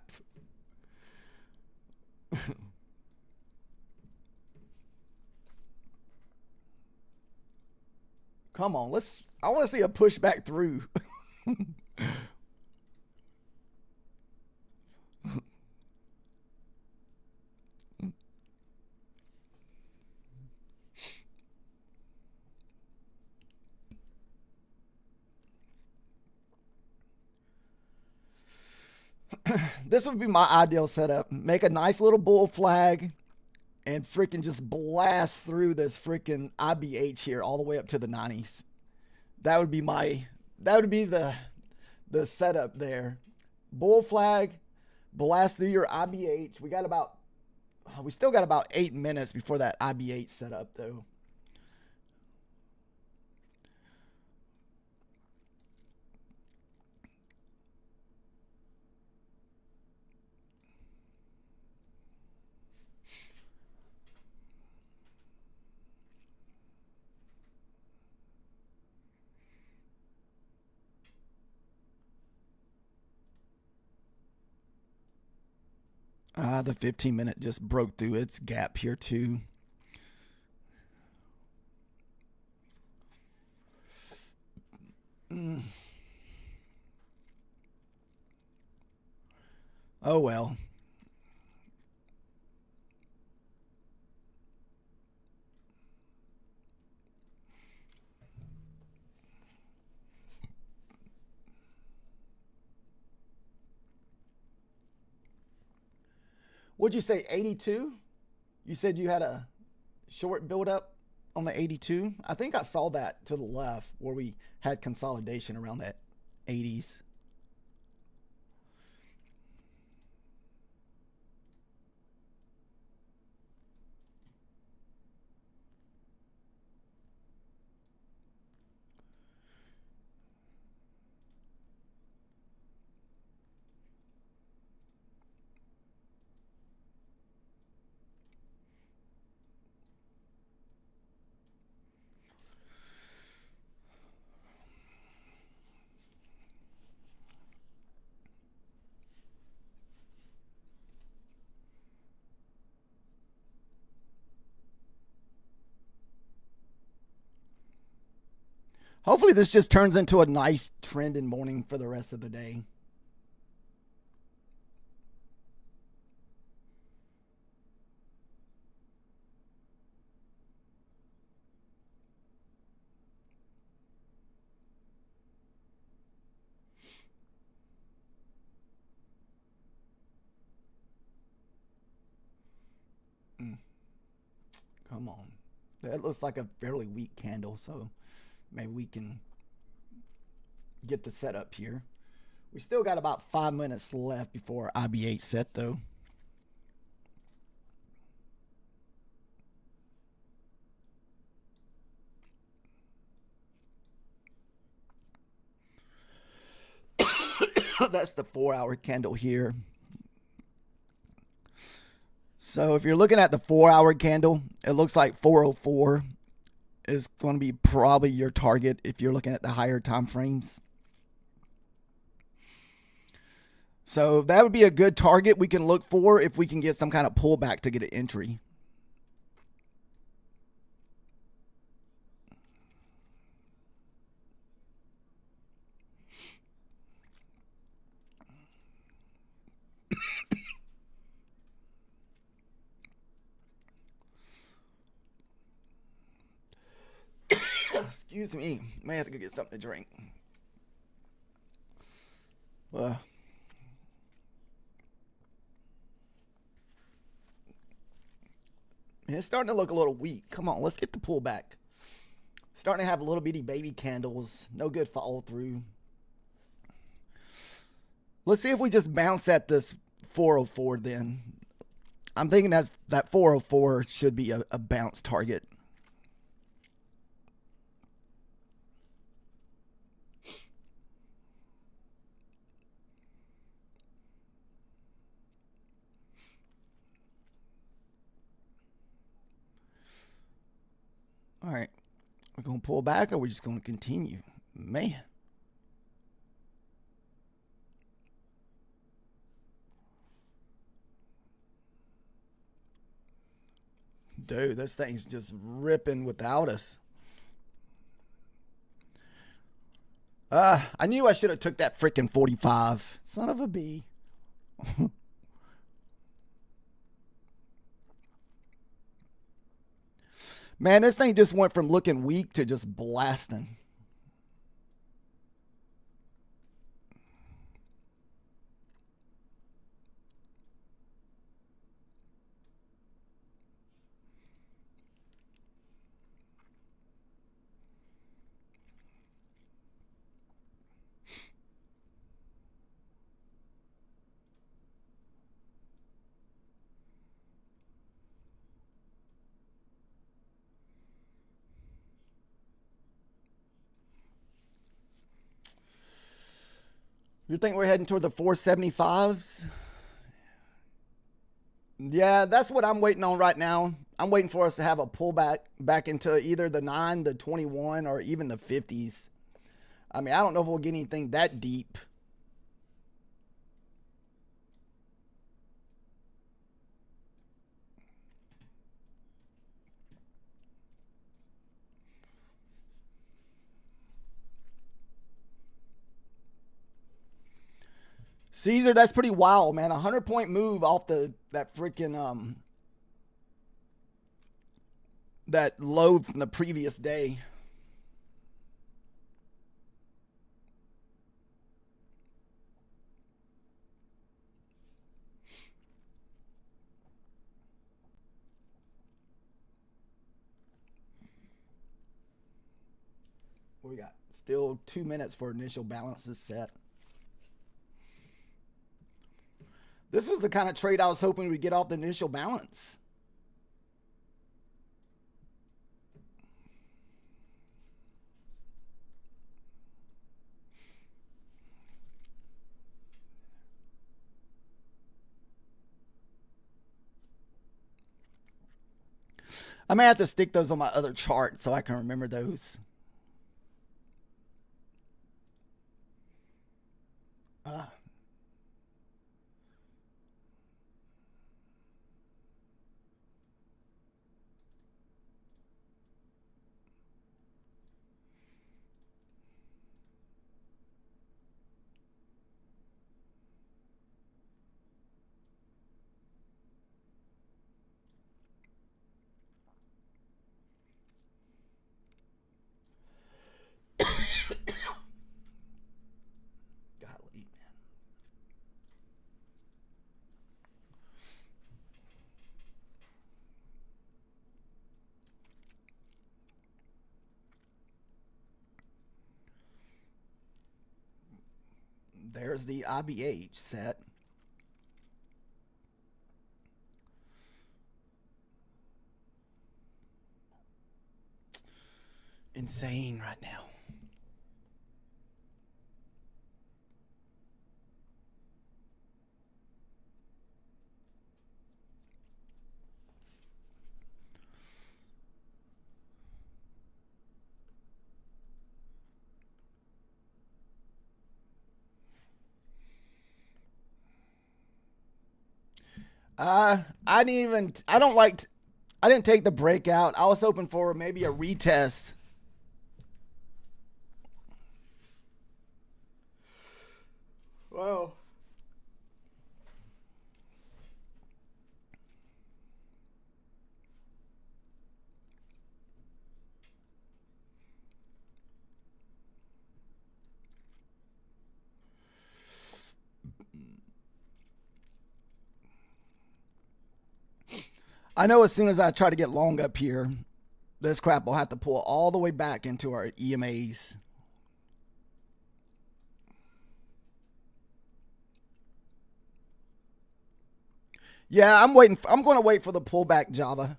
Come on, let's. I want to see a pushback through. This would be my ideal setup. Make a nice little bull flag and freaking just blast through this freaking IBH here all the way up to the 90s. That would be my that would be the setup there. Bull flag, blast through your IBH. We still got about 8 minutes before that IBH setup though. The 15-minute just broke through its gap here too. Oh well. What'd you say, 82? You said you had a short buildup on the 82. I think I saw that to the left where we had consolidation around that 80s. Hopefully, this just turns into a nice trend in morning for the rest of the day. Mm, come on. That looks like a fairly weak candle, so maybe we can get the setup here. We still got about 5 minutes left before IBH set, though. That's the 4-hour candle here. So if you're looking at the 4-hour candle, it looks like 404 is going to be probably your target if you're looking at the higher time frames. So that would be a good target we can look for if we can get some kind of pullback to get an entry. Excuse me. May have to go get something to drink. It's starting to look a little weak. Come on, let's get the pullback. Starting to have little bitty baby candles. No good follow through. Let's see if we just bounce at this 404 then. I'm thinking that 404 should be a bounce target. All right. We're going to pull back or we're just going to continue? Man. Dude, this thing's just ripping without us. I knew I should have took that freaking 45. Son of a bee. Man, this thing just went from looking weak to just blasting. You think we're heading toward the 475s? Yeah, that's what I'm waiting on right now. I'm waiting for us to have a pullback back into either the 9, the 21, or even the 50s. I mean, I don't know if we'll get anything that deep. Caesar, that's pretty wild, man. 100-point move off that freaking that low from the previous day. We got still 2 minutes for initial balances set. This was the kind of trade I was hoping we'd get off the initial balance. I may have to stick those on my other chart so I can remember those. There's the IBH set. Insane right now. I didn't take the breakout. I was hoping for maybe a retest. Wow. I know as soon as I try to get long up here, this crap will have to pull all the way back into our EMAs. Yeah, I'm waiting. I'm going to wait for the pullback, Java.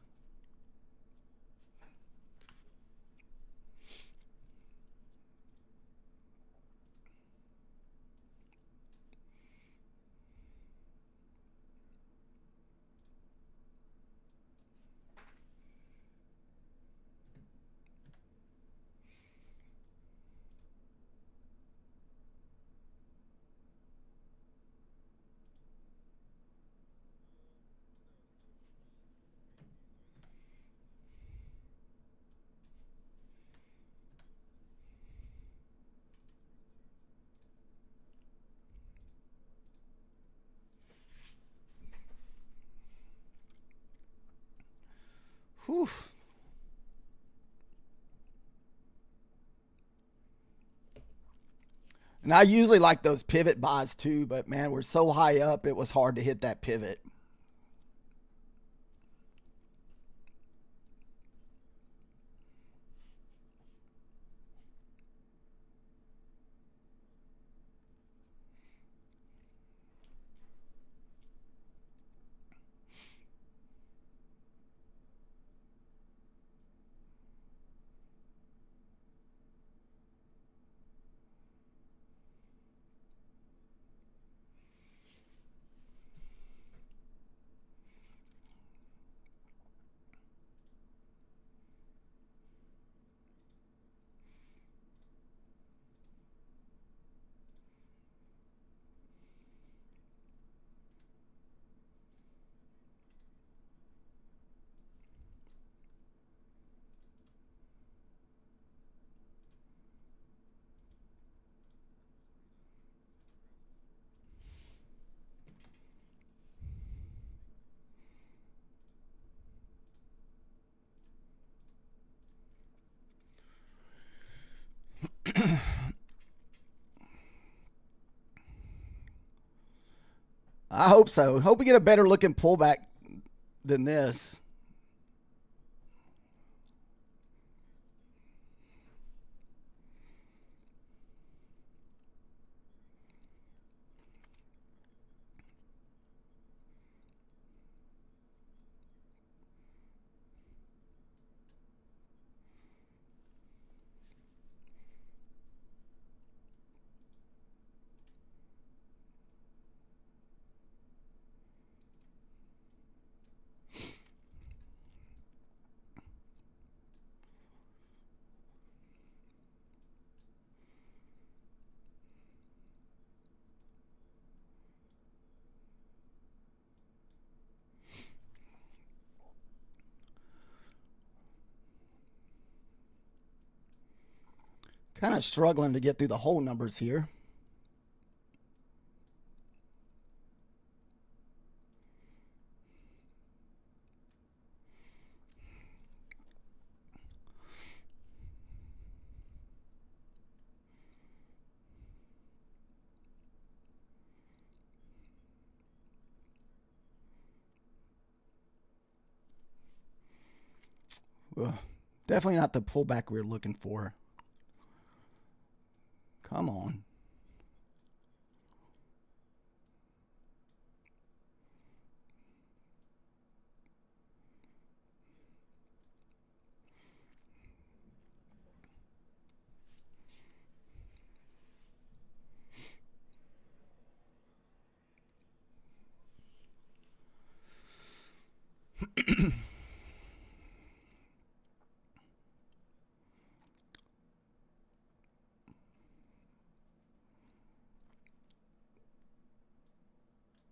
Whew. And I usually like those pivot buys too, but man, we're so high up, it was hard to hit that pivot. I hope so. Hope we get a better looking pullback than this. Kind of struggling to get through the whole numbers here. Ugh, definitely not the pullback we were looking for. Come on.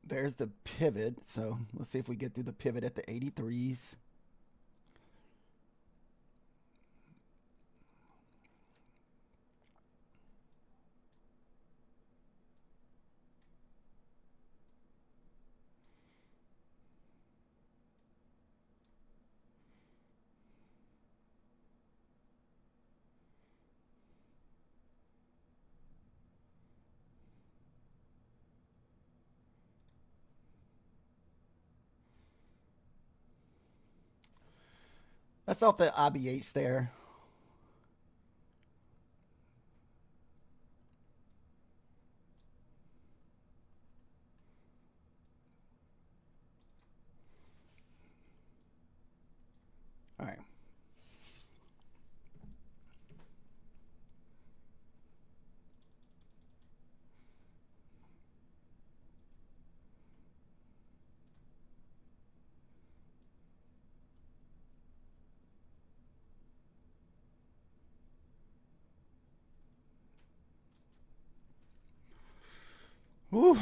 There's the pivot. So let's see if we get through the pivot at the 83s. That's off the IBH there. All right. Whew.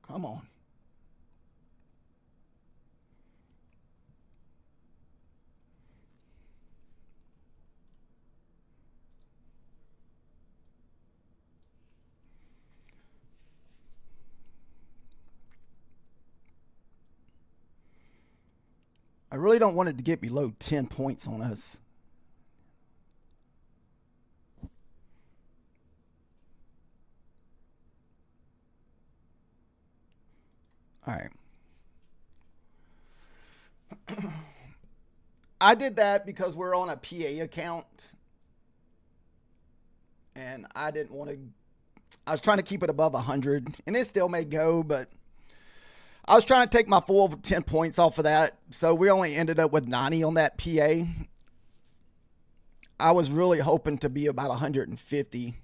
Come on. I really don't want it to get below 10 points on us. All right. I did that because we're on a PA account. And I didn't want to. I was trying to keep it above 100. And it still may go, but I was trying to take my full 10 points off of that. So we only ended up with 90 on that PA. I was really hoping to be about 150.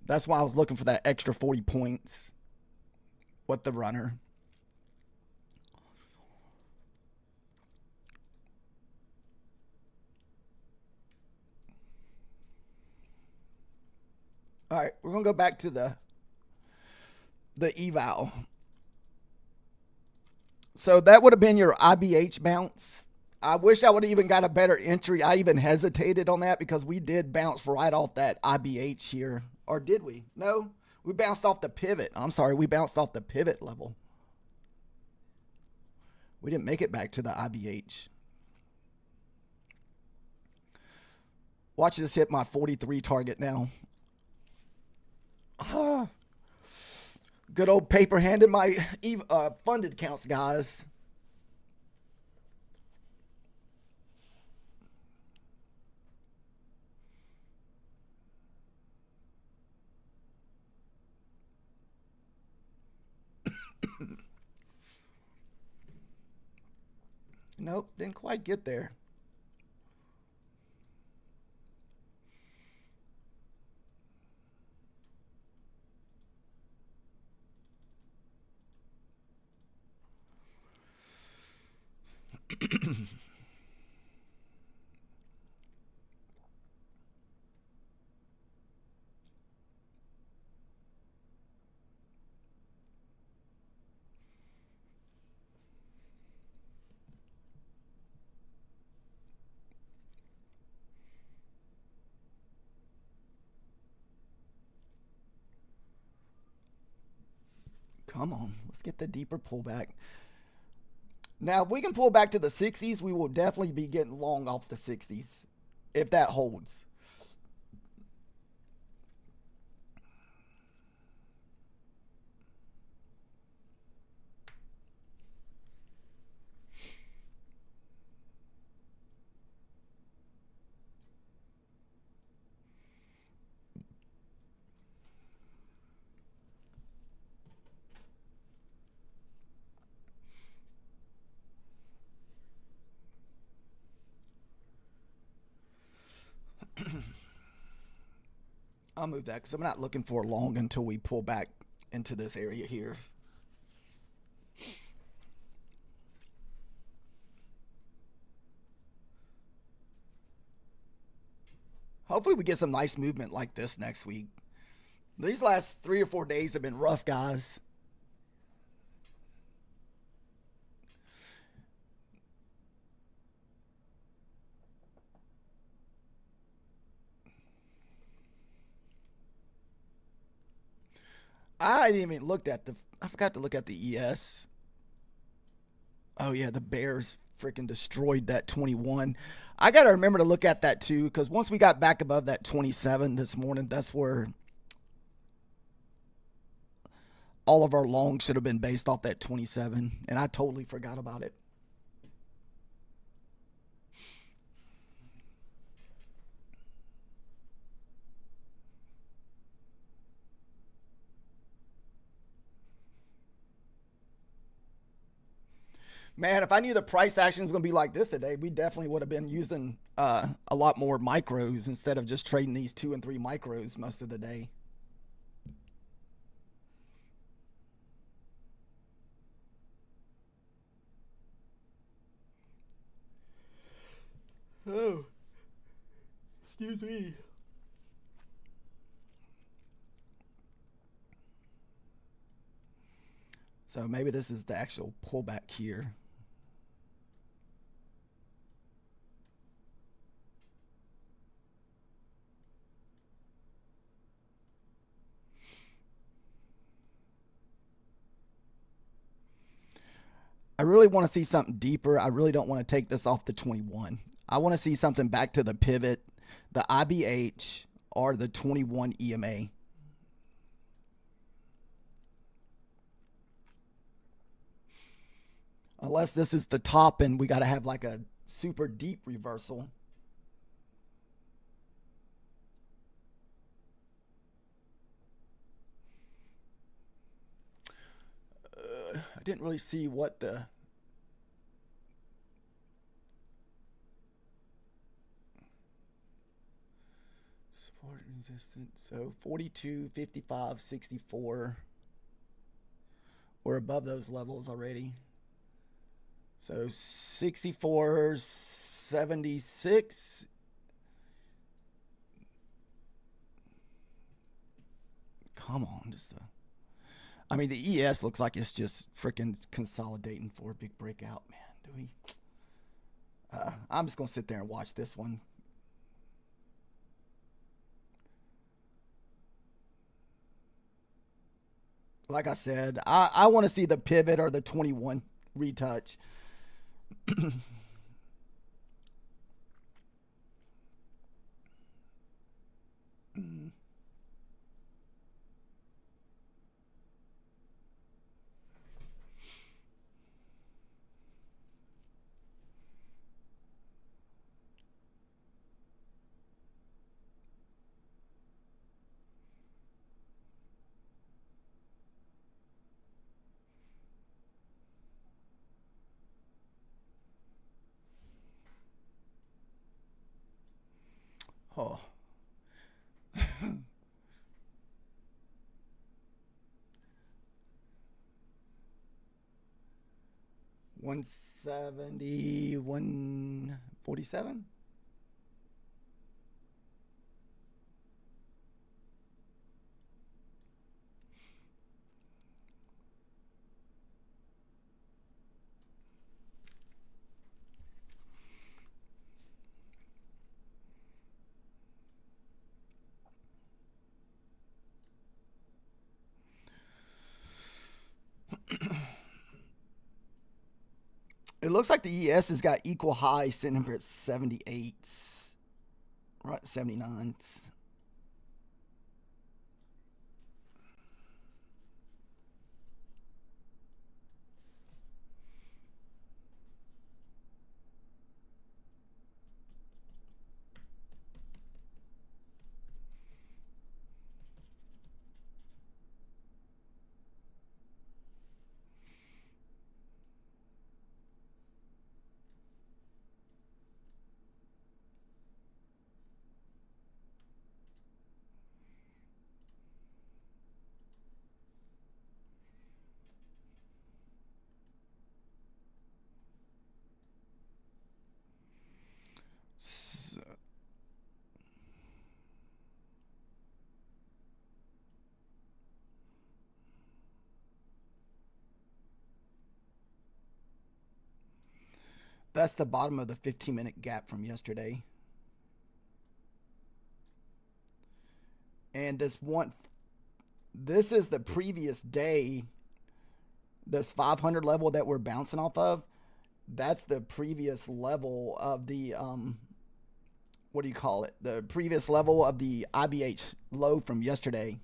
That's why I was looking for that extra 40 points with the runner. All right, we're going to go back to the eval. So that would have been your IBH bounce. I wish I would have even got a better entry. I even hesitated on that because we did bounce right off that IBH here. Or did we? No, we bounced off the pivot. I'm sorry, we bounced off the pivot level. We didn't make it back to the IBH. Watch this hit my 43 target now. Good old paper hand in my funded counts, guys. Nope, didn't quite get there. Come on, let's get the deeper pullback. Now, if we can pull back to the 60s, we will definitely be getting long off the 60s, if that holds. I'll move that because I'm not looking for long until we pull back into this area here. Hopefully we get some nice movement like this next week. These last 3 or 4 days have been rough, guys. I didn't even looked at I forgot to look at the ES. Oh yeah, the Bears freaking destroyed that 21. I got to remember to look at that too, because once we got back above that 27 this morning, that's where all of our longs should have been based off that 27, and I totally forgot about it. Man, if I knew the price action was going to be like this today, we definitely would have been using a lot more micros instead of just trading these 2 and 3 micros most of the day. Oh, excuse me. So maybe this is the actual pullback here. I really want to see something deeper. I really don't want to take this off the 21. I want to see something back to the pivot, the IBH, or the 21 EMA. Unless this is the top and we got to have like a super deep reversal. I didn't really see what the support resistance. So 42, 55, 64. We're above those levels already. So 64, 76. Come on, just I mean, the ES looks like it's just freaking consolidating for a big breakout, man. Do we? I'm just gonna sit there and watch this one. Like I said, I want to see the pivot or the 21 retouch. Oh. 170, 147. It looks like the ES has got equal highs sitting here at 78s, right? 79s. That's the bottom of the 15-minute gap from yesterday. And this is the previous day. This 500 level that we're bouncing off of, that's the previous level of the what do you call it? The previous level of the IBH low from yesterday.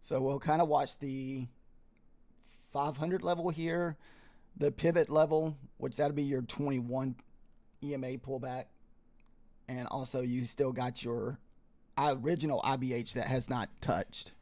So we'll kind of watch the 500 level here, the pivot level, which that'll be your 21 EMA pullback, and also you still got your original IBH that has not touched.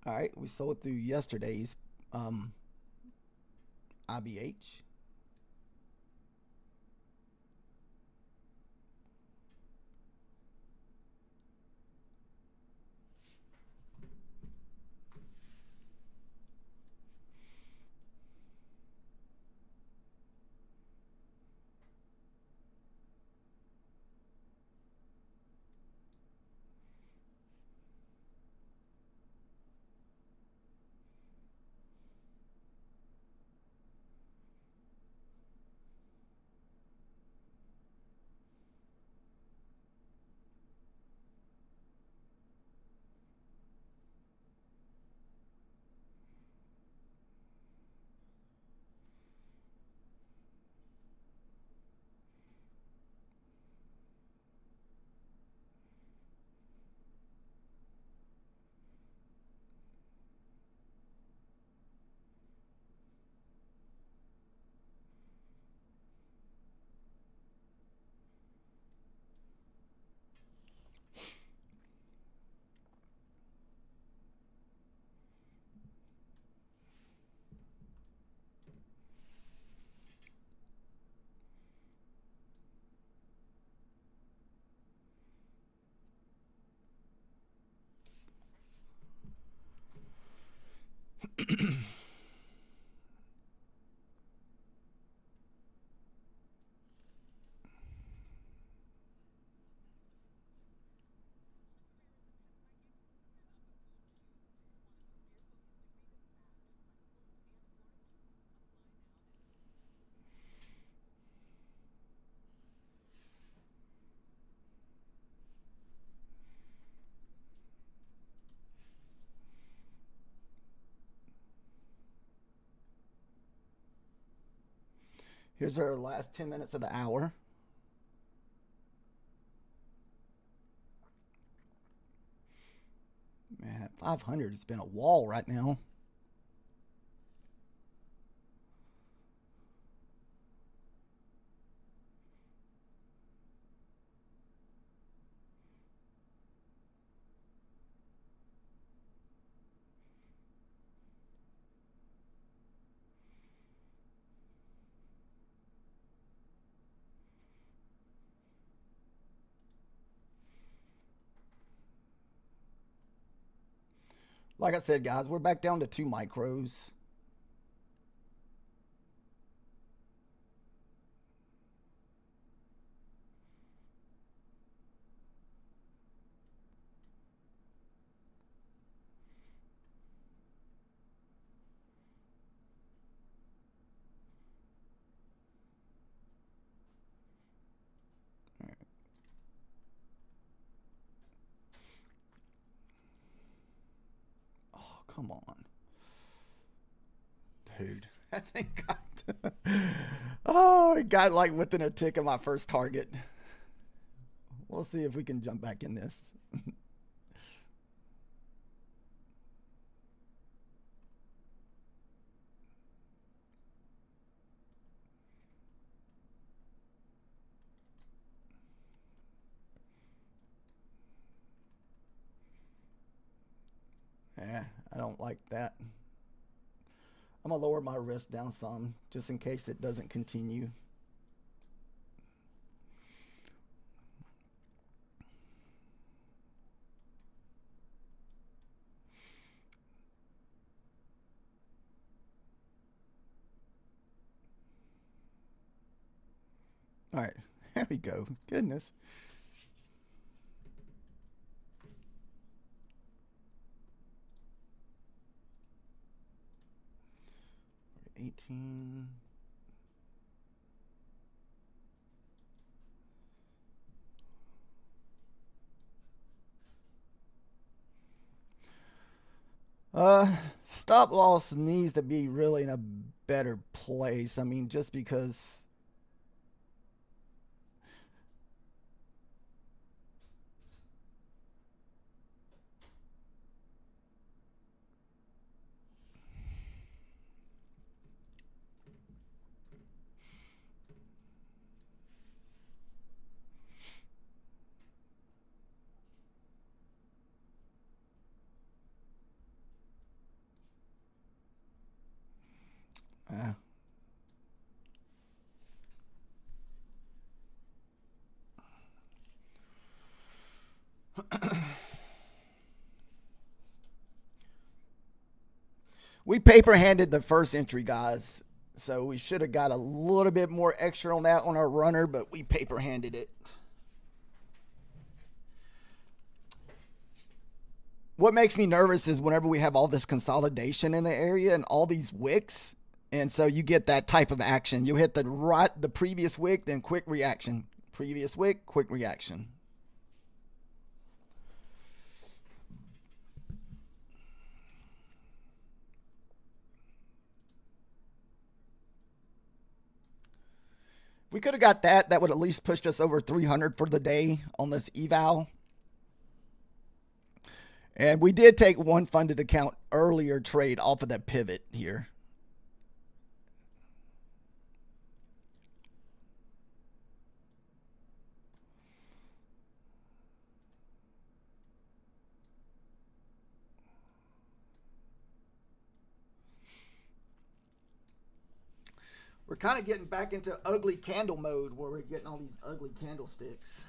All right, we sold through yesterday's IBH. Here's our last 10 minutes of the hour. Man, at 500, it's been a wall right now. Like I said, guys, we're back down to 2 micros. come on. Dude, that thing got... oh, it got like within a tick of my first target. We'll see if we can jump back in this. Yeah, I don't like that. I'm going to lower my risk down some just in case it doesn't continue. All right, there we go. Goodness. 18. Stop loss needs to be really in a better place. I mean, just because... we paper handed the first entry, guys. So we should have got a little bit more extra on that on our runner, but we paper handed it. What makes me nervous is whenever we have all this consolidation in the area and all these wicks, and so you get that type of action. You hit the previous wick, then quick reaction. Previous wick, quick reaction. If we could have got that, that would at least pushed us over 300 for the day on this eval. And we did take one funded account earlier trade off of that pivot here. We're kind of getting back into ugly candle mode where we're getting all these ugly candlesticks.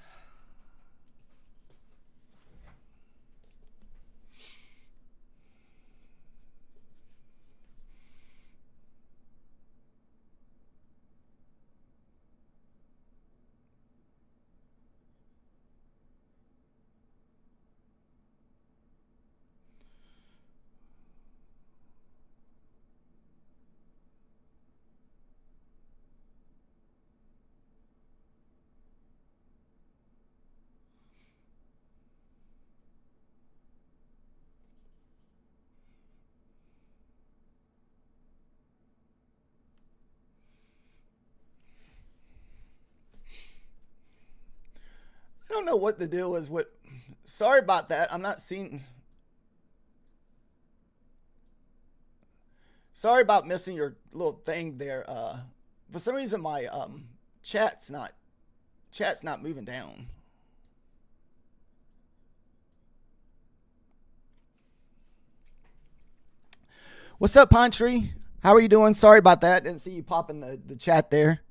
I don't know what the deal is with. Sorry about that. I'm not seeing. Sorry about missing your little thing there. For some reason my chat's not moving down. What's up, Pine Tree? How are you doing? Sorry about that. Didn't see you pop in the chat there.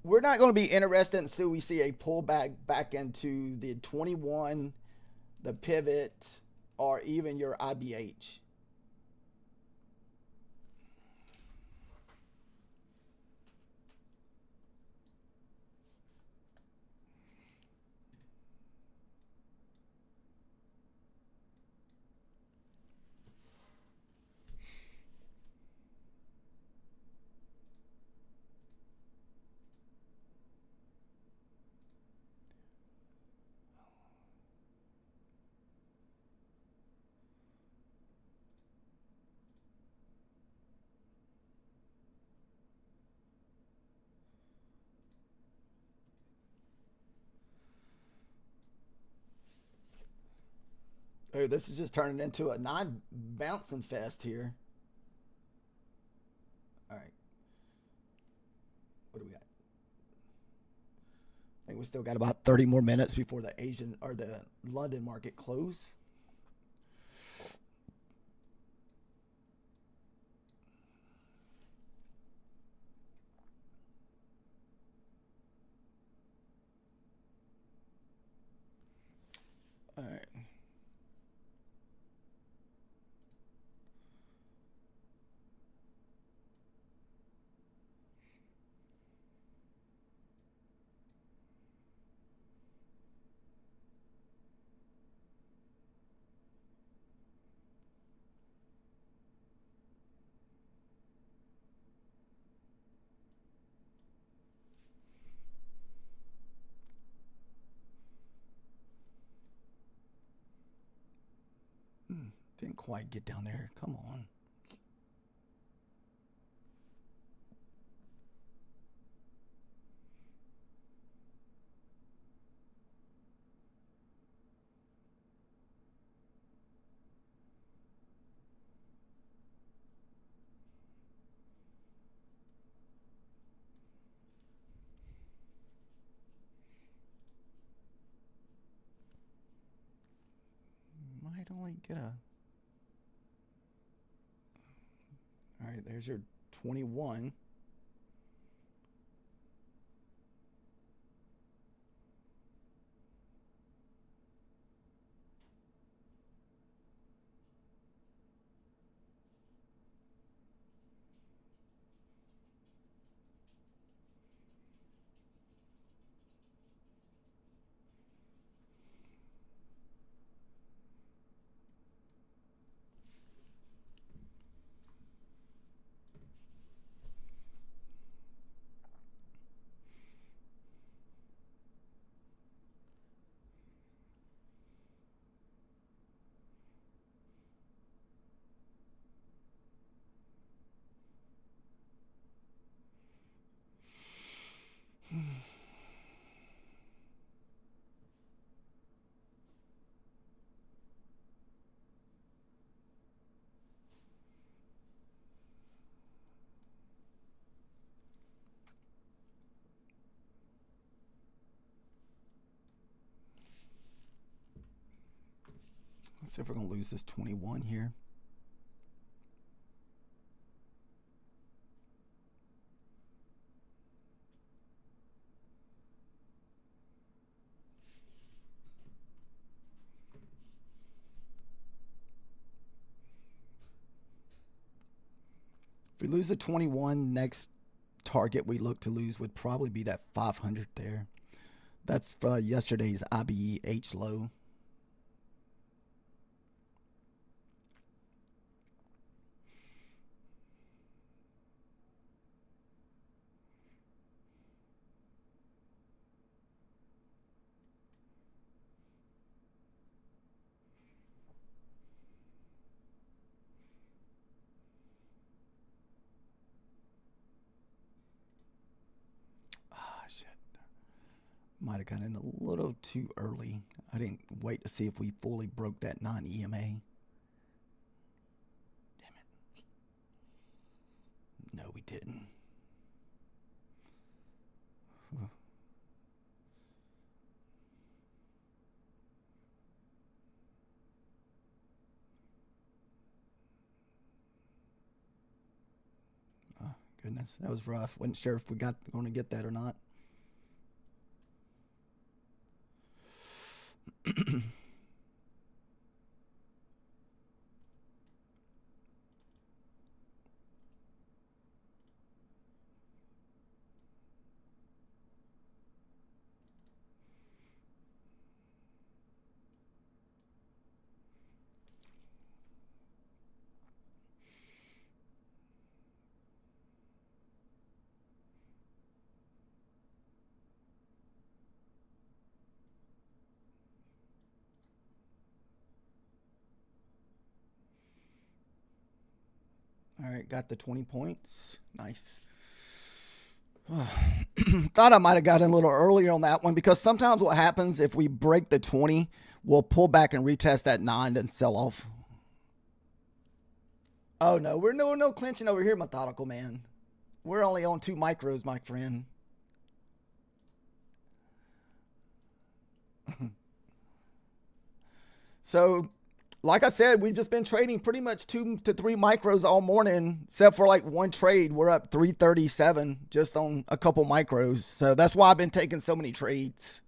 we're not going to be interested until we see a pullback back into the 21, the pivot, or even your IBH. Oh, this is just turning into a non-bouncing fest here. All right. What do we got? I think we still got about 30 more minutes before the Asian or the London market close. All right. Didn't quite get down there. Come on. Might only get a... All right, there's your 21. Let's see if we're going to lose this 21 here. If we lose the 21, next target we look to lose would probably be that 500 there. That's for yesterday's IBH low. Might have gotten in a little too early. I didn't wait to see if we fully broke that non-EMA. Damn it. No, we didn't. Oh, goodness, that was rough. Wasn't sure if we got going to get that or not. All right, got the 20 points. Nice. Thought I might have gotten a little earlier on that one because sometimes what happens if we break the 20, we'll pull back and retest that 9 and sell off. Oh no, we're no clinching over here, methodical man. We're only on 2 micros, my friend. So, like I said, we've just been trading pretty much 2 to 3 micros all morning, except for like one trade. We're up 337 just on a couple micros. So that's why I've been taking so many trades.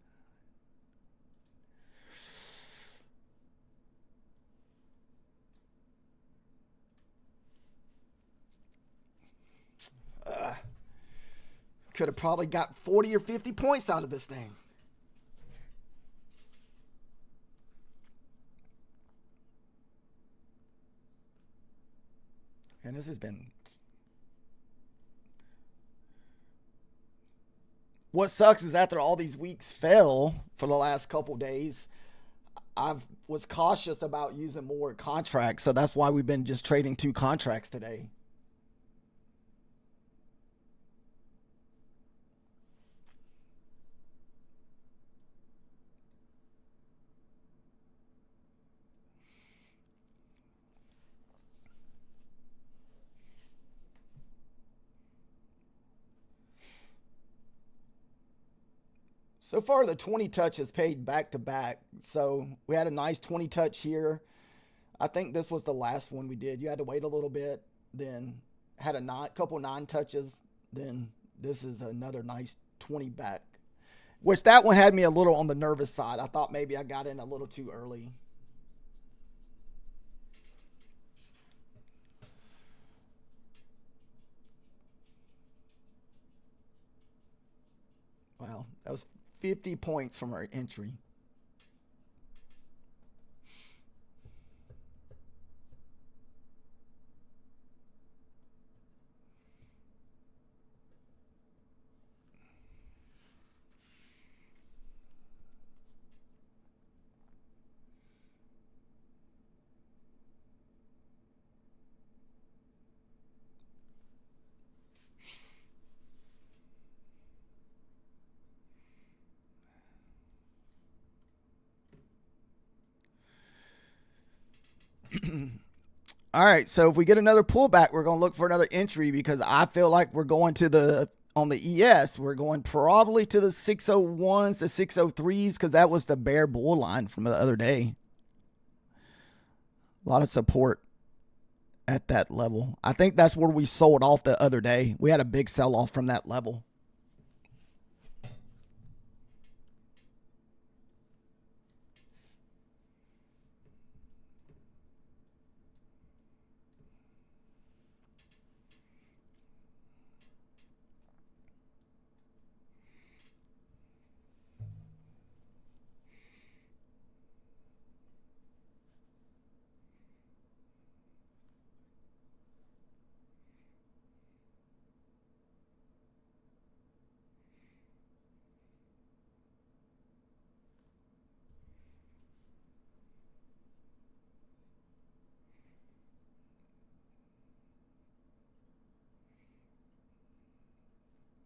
Could have probably got 40 or 50 points out of this thing. And this has been... What sucks is after all these weeks fell for the last couple days, I was cautious about using more contracts. So that's why we've been just trading 2 contracts today. So far, the 20 touch has paid back to back. So we had a nice 20 touch here. I think this was the last one we did. You had to wait a little bit, then had a couple 9 touches. Then this is another nice 20 back, which that one had me a little on the nervous side. I thought maybe I got in a little too early. Wow, that was 50 points from our entry. All right, so if we get another pullback, we're going to look for another entry because I feel like we're going to on the ES, we're going probably to the 601s, the 603s, because that was the bear bull line from the other day. A lot of support at that level. I think that's where we sold off the other day. We had a big sell off from that level.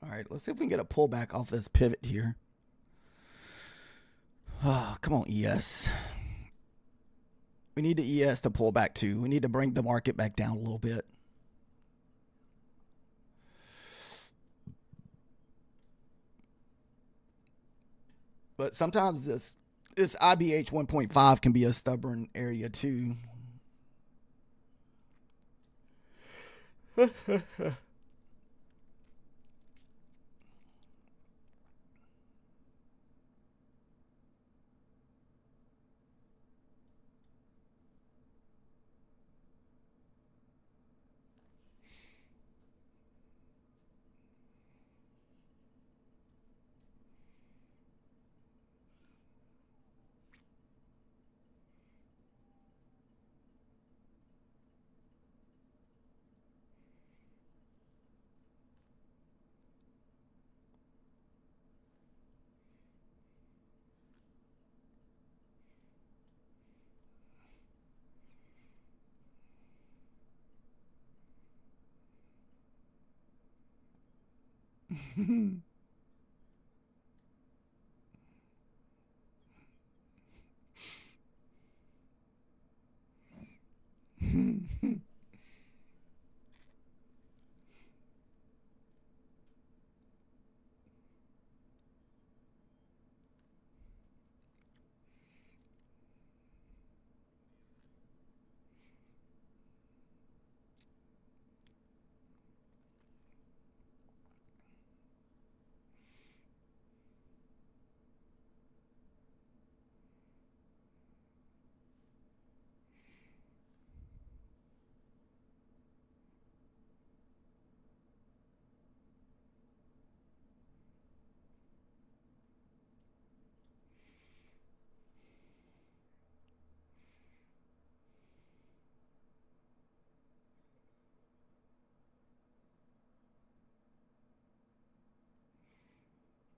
All right, let's see if we can get a pullback off this pivot here. Oh, come on, ES. We need the ES to pull back too. We need to bring the market back down a little bit. But sometimes this IBH 1.5 can be a stubborn area too.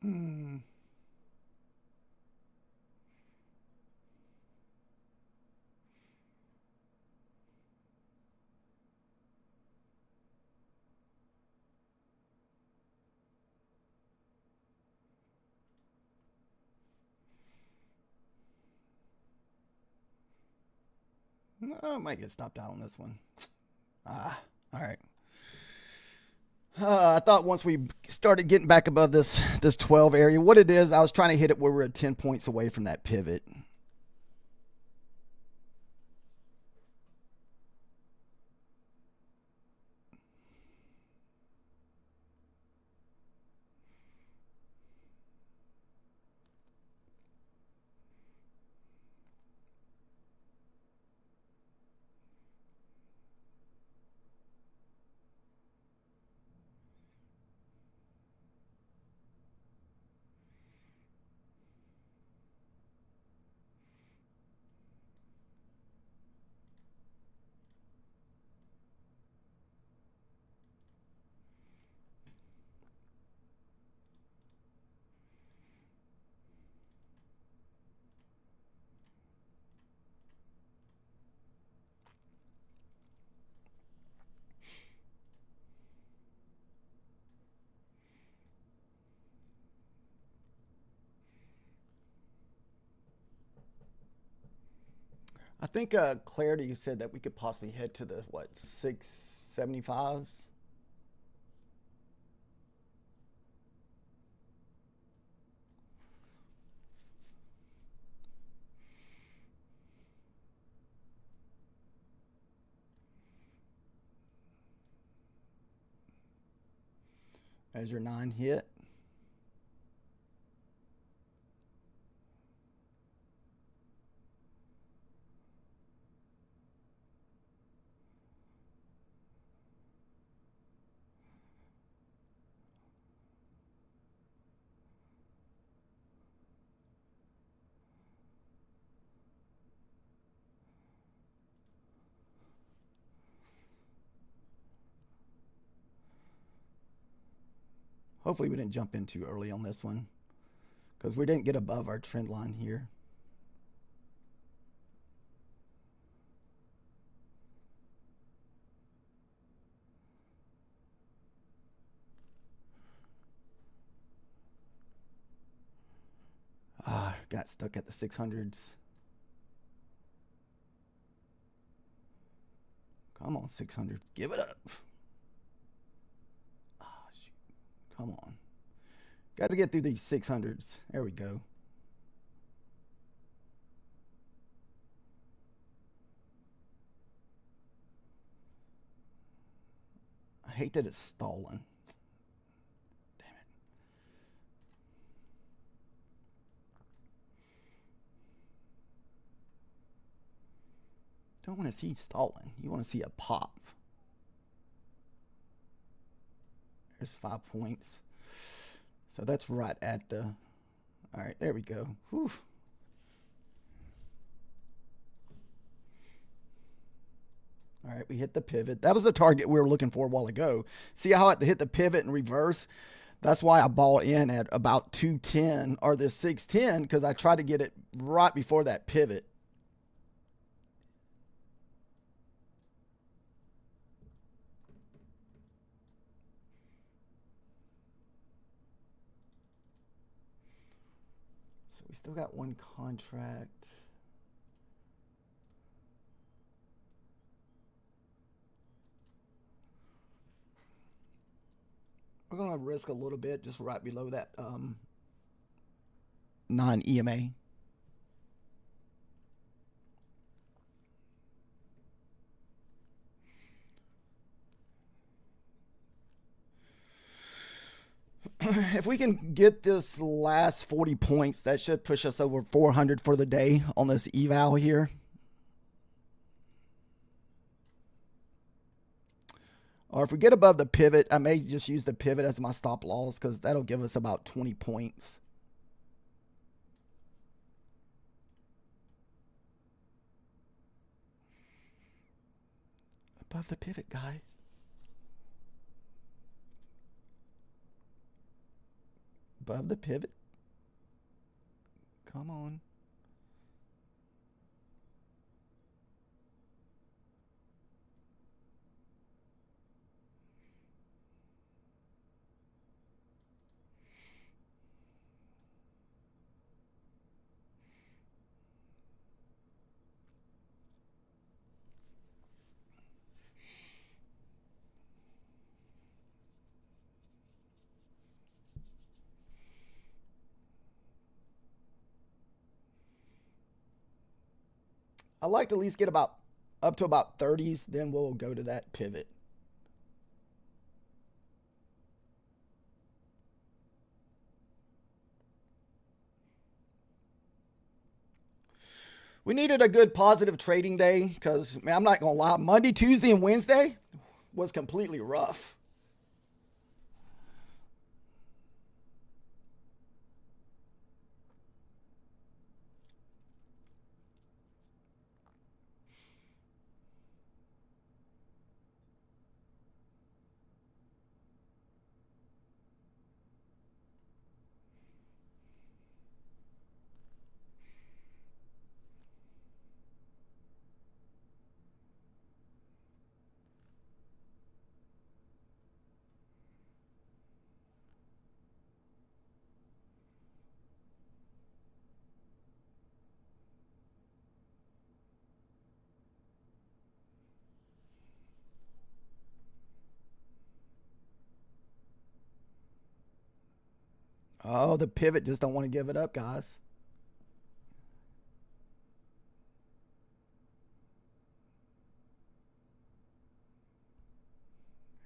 Hmm. I might get stopped out on this one. All right. I thought once we started getting back above this 12 area, what it is, I was trying to hit it where we're at 10 points away from that pivot. I think Clarity said that we could possibly head to the, what, 675s? As your 9 hit. Hopefully we didn't jump in too early on this one because we didn't get above our trend line here. Got stuck at the 600s. Come on, 600. Give it up. Shoot. Come on. Got to get through these 600s. There we go. I hate that it's stalling. Damn it. Don't want to see stalling. You want to see a pop. There's 5 points. So that's right at the... All right, there we go. Whew. All right, we hit the pivot. That was the target we were looking for a while ago. See how I had to hit the pivot and reverse? That's why I bought in at about 210 or the 610 because I tried to get it right before that pivot. we still got one contract. We're going to risk a little bit just right below that non-EMA. If we can get this last 40 points, that should push us over 400 for the day on this eval here. Or if we get above the pivot, I may just use the pivot as my stop loss because that'll give us about 20 points. Above the pivot, guy. Above the pivot. Come on. I like to at least get about up to about 30s, then we'll go to that pivot. We needed a good positive trading day because, man, I'm not going to lie, Monday, Tuesday, and Wednesday was completely rough. Oh, the pivot just don't want to give it up, guys.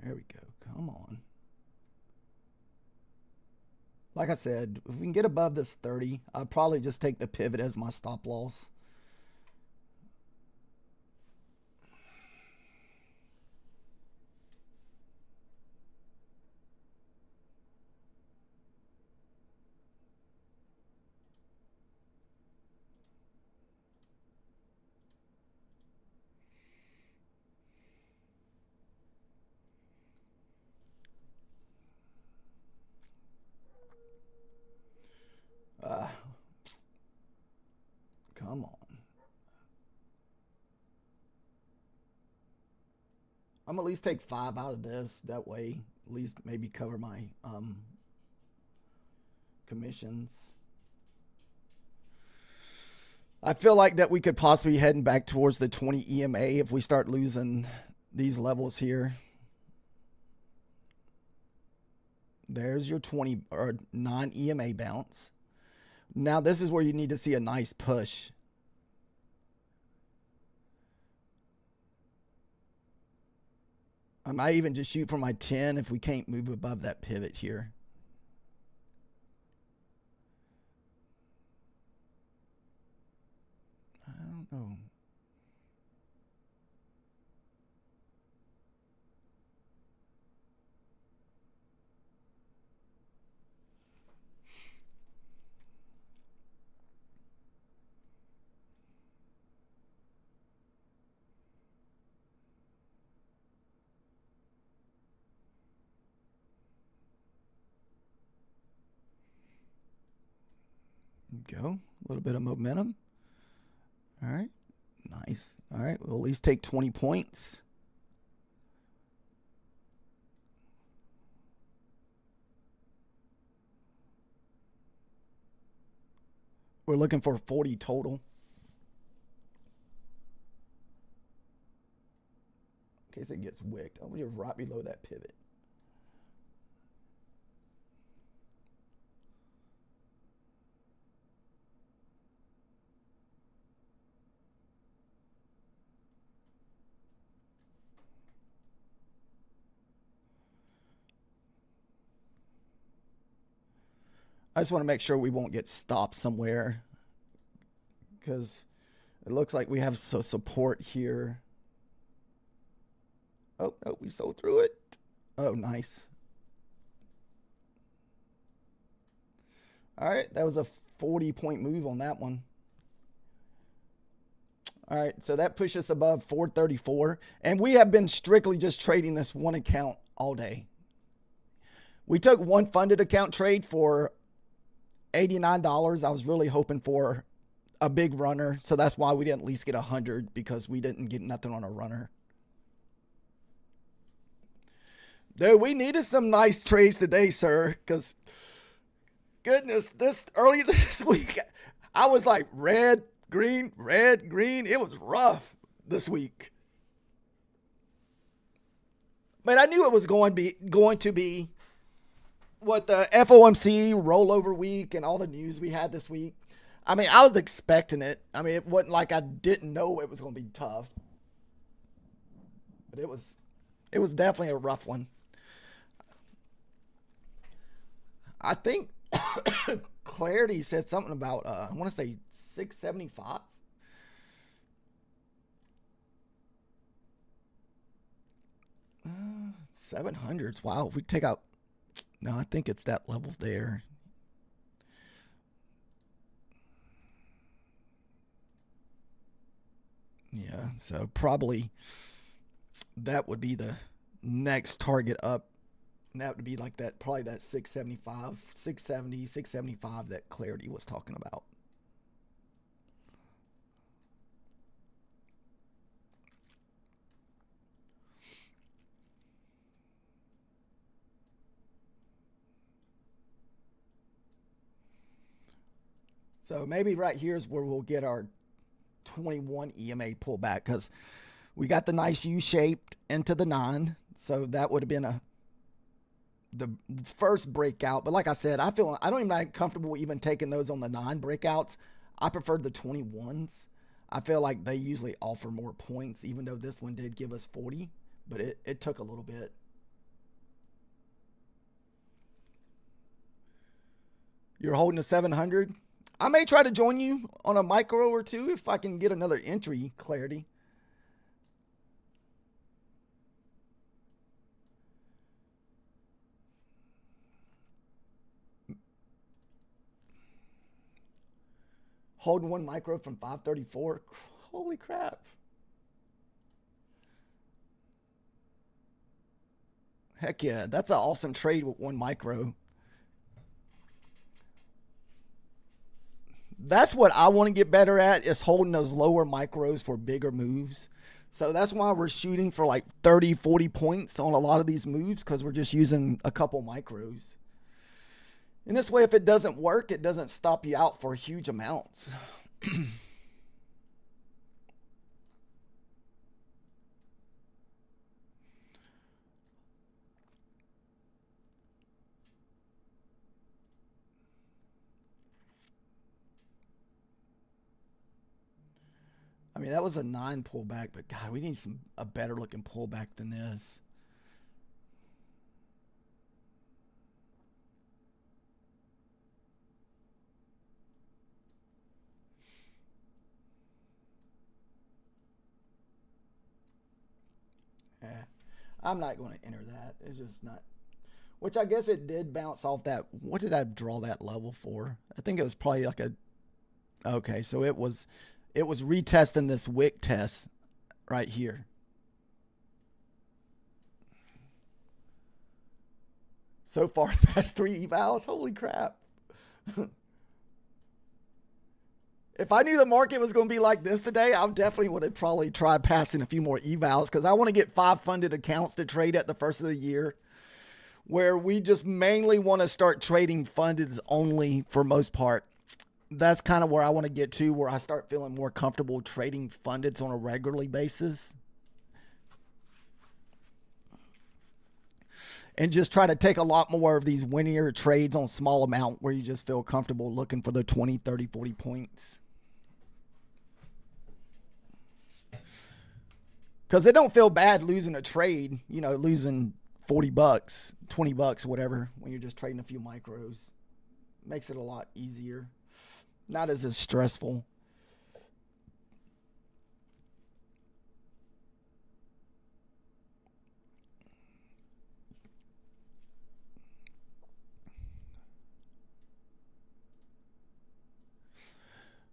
There we go. Come on. Like I said, if we can get above this 30, I'll probably just take the pivot as my stop loss. Come on. I'm at least take 5 out of this. That way, at least maybe cover my commissions. I feel like that we could possibly be heading back towards the 20 EMA if we start losing these levels here. There's your 20 or non-EMA bounce. Now this is where you need to see a nice push. I might even just shoot for my 10 if we can't move above that pivot here. I don't know. Go. A little bit of momentum. All right. Nice. All right. We'll at least take 20 points. We're looking for 40 total. In case it gets wicked. Oh, we're right below that pivot. I just want to make sure we won't get stopped somewhere, because it looks like we have some support here. Oh, no, we sold through it. Oh, nice. All right, that was a 40-point move on that one. All right, so that pushed us above 434. And we have been strictly just trading this one account all day. We took one funded account trade for $89. I was really hoping for a big runner, so that's why we didn't at least get 100, because we didn't get nothing on a runner. Dude, we needed some nice trades today, sir, because goodness, earlier this week, I was like red, green. It was rough this week. Man, I knew it was going to be what the FOMC rollover week and all the news we had this week. I mean, I was expecting it. I mean, it wasn't like I didn't know it was going to be tough. But it was definitely a rough one. I think Clarity said something about, I want to say 675. Uh, 700s. Wow. If we take out, no, I think it's that level there. Yeah, so probably that would be the next target up. And that would be like that, probably that 675, 670, 675 that Clarity was talking about. So maybe right here is where we'll get our 21 EMA pullback, because we got the nice U-shaped into the 9. So that would have been the first breakout. But like I said, I don't even like comfortable even taking those on the 9 breakouts. I prefer the 21s. I feel like they usually offer more points, even though this one did give us 40, but it took a little bit. You're holding a 700. I may try to join you on a micro or two if I can get another entry, Clarity. Holding one micro from 534. Holy crap. Heck yeah, that's an awesome trade with one micro. That's what I want to get better at, is holding those lower micros for bigger moves. So that's why we're shooting for like 30, 40 points on a lot of these moves, because we're just using a couple micros. And this way, if it doesn't work, it doesn't stop you out for huge amounts. I mean, that was a 9 pullback, but God, we need a better looking pullback than this. I'm not going to enter that. It's just not. Which I guess it did bounce off that. What did I draw that level for? I think it was probably like a. Okay, so it was retesting this wick test right here. So far, past 3 evals. Holy crap. If I knew the market was going to be like this today, I definitely would have probably tried passing a few more evals, because I want to get 5 funded accounts to trade at the first of the year, where we just mainly want to start trading fundeds only for most part. that's kind of where I want to get to, where I start feeling more comfortable trading fundeds on a regularly basis. And just try to take a lot more of these winnier trades on small amount where you just feel comfortable looking for the 20, 30, 40 points. Because it don't feel bad losing a trade, you know, losing 40 bucks, 20 bucks, whatever, when you're just trading a few micros. Makes it a lot easier. Not as stressful.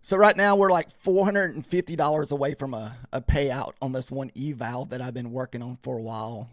So right now we're like $450 away from a payout on this one eval that I've been working on for a while.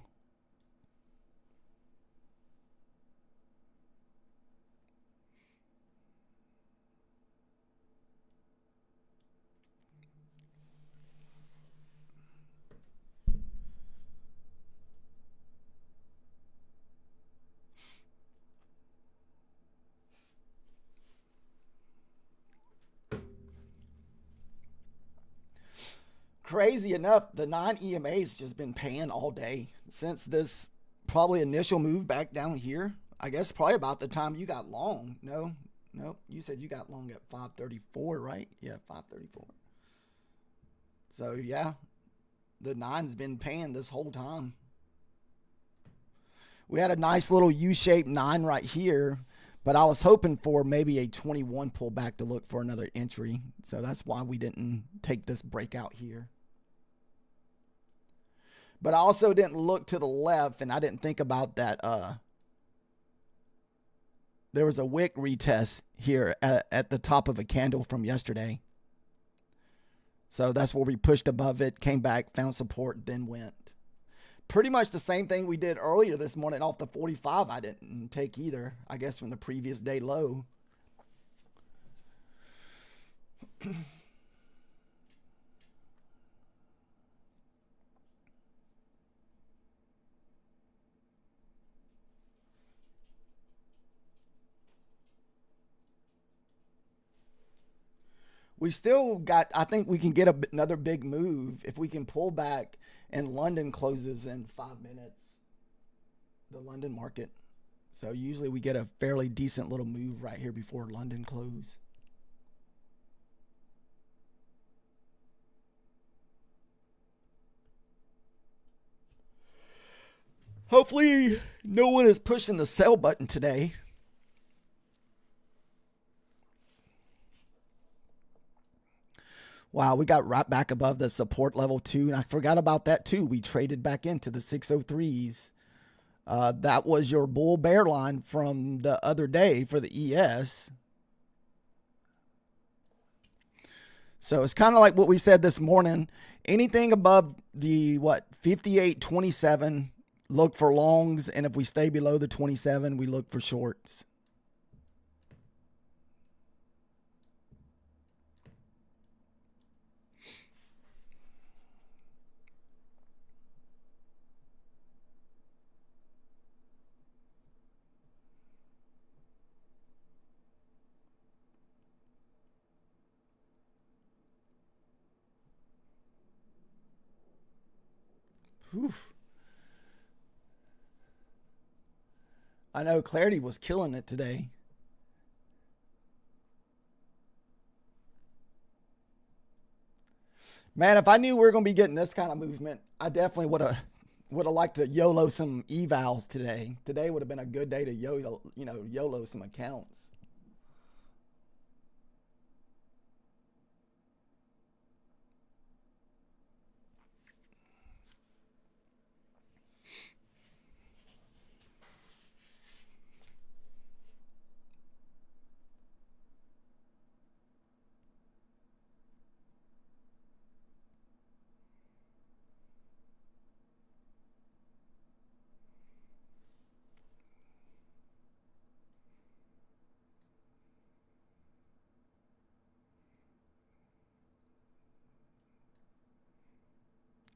Crazy enough, the non-EMA's just been paying all day since this probably initial move back down here. I guess probably about the time you got long. No, you said you got long at 534, right? Yeah, 534. So yeah, the nine's been paying this whole time. We had a nice little U-shaped 9 right here, but I was hoping for maybe a 21 pullback to look for another entry. So that's why we didn't take this breakout here. But I also didn't look to the left, and I didn't think about that. There was a wick retest here at the top of a candle from yesterday. So that's where we pushed above it, came back, found support, then went. Pretty much the same thing we did earlier this morning off the 45. I didn't take either, I guess, from the previous day low. We still got, I think we can get another big move if we can pull back and London closes in 5 minutes, the London market. So usually we get a fairly decent little move right here before London close. Hopefully no one is pushing the sell button today. Wow, we got right back above the support level 2. And I forgot about that too. We traded back into the 603s. That was your bull bear line from the other day for the ES. So it's kind of like what we said this morning. Anything above the, 58.27, look for longs. And if we stay below the 27, we look for shorts. Oof. I know Clarity was killing it today. Man, if I knew we were going to be getting this kind of movement, I definitely would have liked to YOLO some evals today. Today would have been a good day to YOLO some accounts.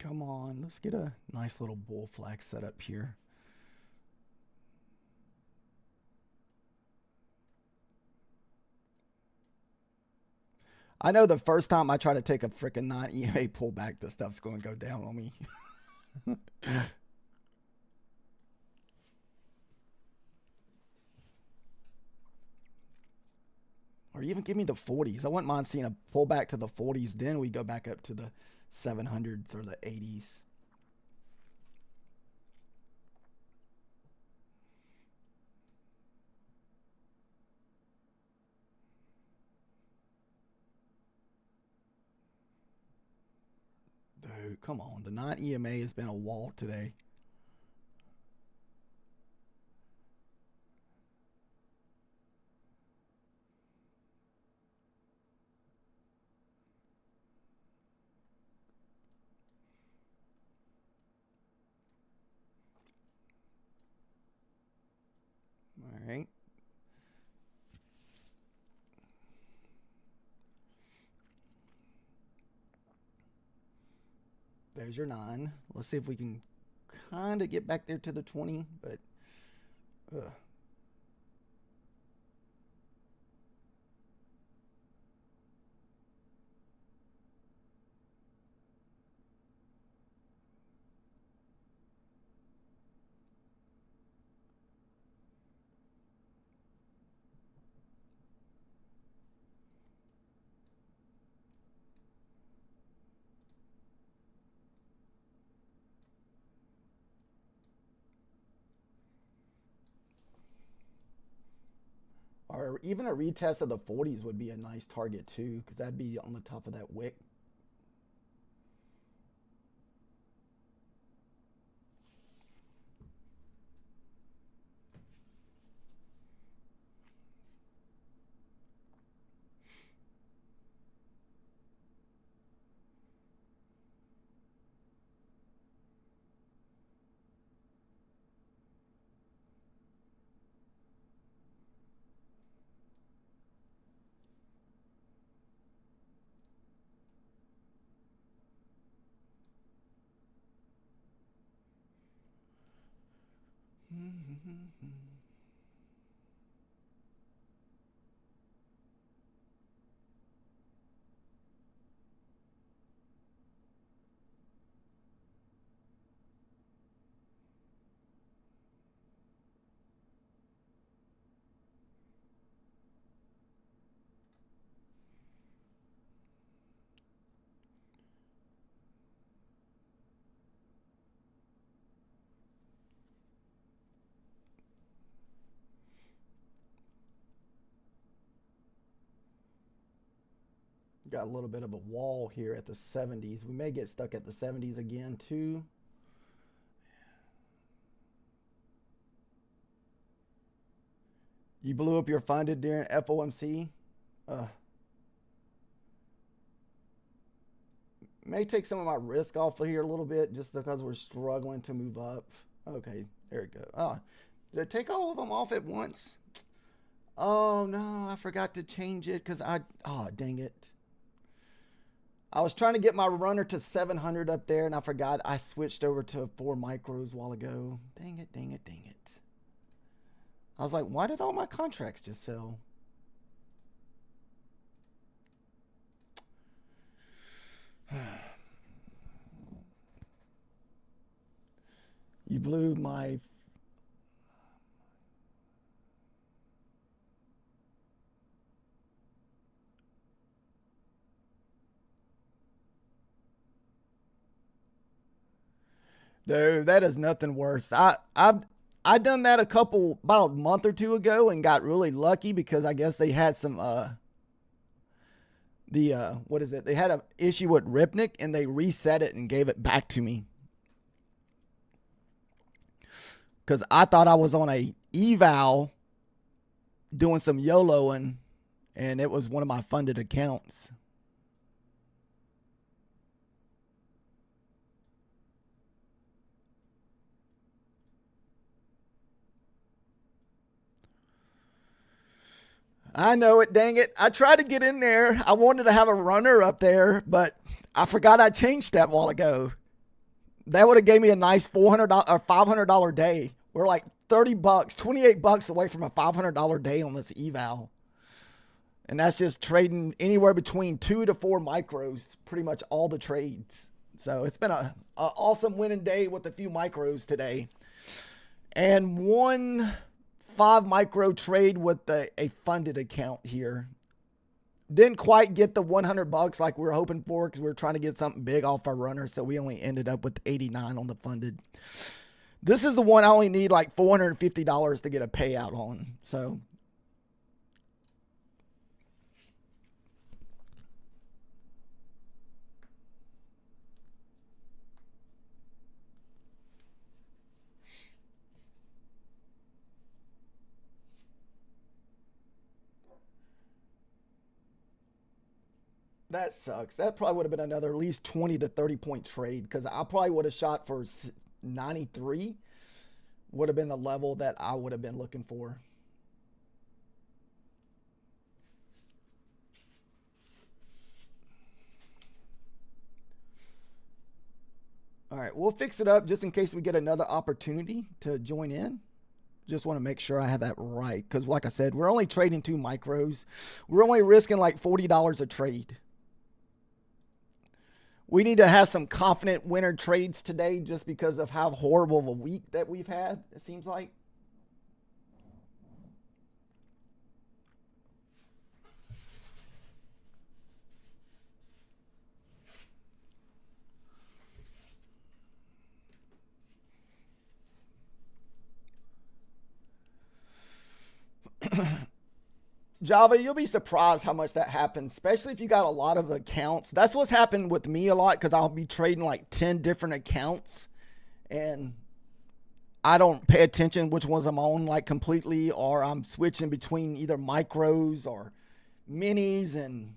Come on, let's get a nice little bull flag set up here. I know the first time I try to take a freaking non-EMA pullback, the stuff's going to go down on me. Or even give me the 40s. I wouldn't mind seeing a pullback to the 40s. Then we go back up to the 700s or the 80s. Dude, come on. The non-EMA has been a wall today. All right. There's your 9. Let's see if we can kind of get back there to the 20, but or even a retest of the 40s would be a nice target too, because that'd be on the top of that wick. Got a little bit of a wall here at the 70s. We may get stuck at the 70s again too. You blew up your funded during FOMC. May take some of my risk off of here a little bit just because we're struggling to move up. Okay, there we go. Did I take all of them off at once? Oh no, I forgot to change it because dang it. I was trying to get my runner to 700 up there and I forgot I switched over to 4 micros a while ago. Dang it, dang it, dang it. I was like, why did all my contracts just sell? You blew my... Dude, that is nothing worse. I done that about a month or two ago and got really lucky because I guess they had some what is it? They had an issue with Ripnik and they reset it and gave it back to me. Because I thought I was on a eval doing some YOLOing and it was one of my funded accounts. I know it, dang it. I tried to get in there. I wanted to have a runner up there, but I forgot I changed that a while ago. That would have gave me a nice $400 or $500 day. We're like $30, $28 away from a $500 day on this eval. And that's just trading anywhere between 2 to 4 micros, pretty much all the trades. So it's been a awesome winning day with a few micros today. And one 5 micro trade with a funded account here. Didn't quite get the $100 like we were hoping for, because we were trying to get something big off our runner. So we only ended up with 89 on the funded. This is the one I only need like $450 to get a payout on. So that sucks. That probably would have been another at least 20 to 30 point trade, because I probably would have shot for 93. Would have been the level that I would have been looking for. All right, we'll fix it up just in case we get another opportunity to join in. Just want to make sure I have that right, because like I said, we're only trading 2 micros. We're only risking like $40 a trade. We need to have some confident winner trades today just because of how horrible of a week that we've had, it seems like. Java, you'll be surprised how much that happens, especially if you got a lot of accounts. That's what's happened with me a lot, because I'll be trading like 10 different accounts and I don't pay attention which ones I'm on like completely, or I'm switching between either micros or minis. And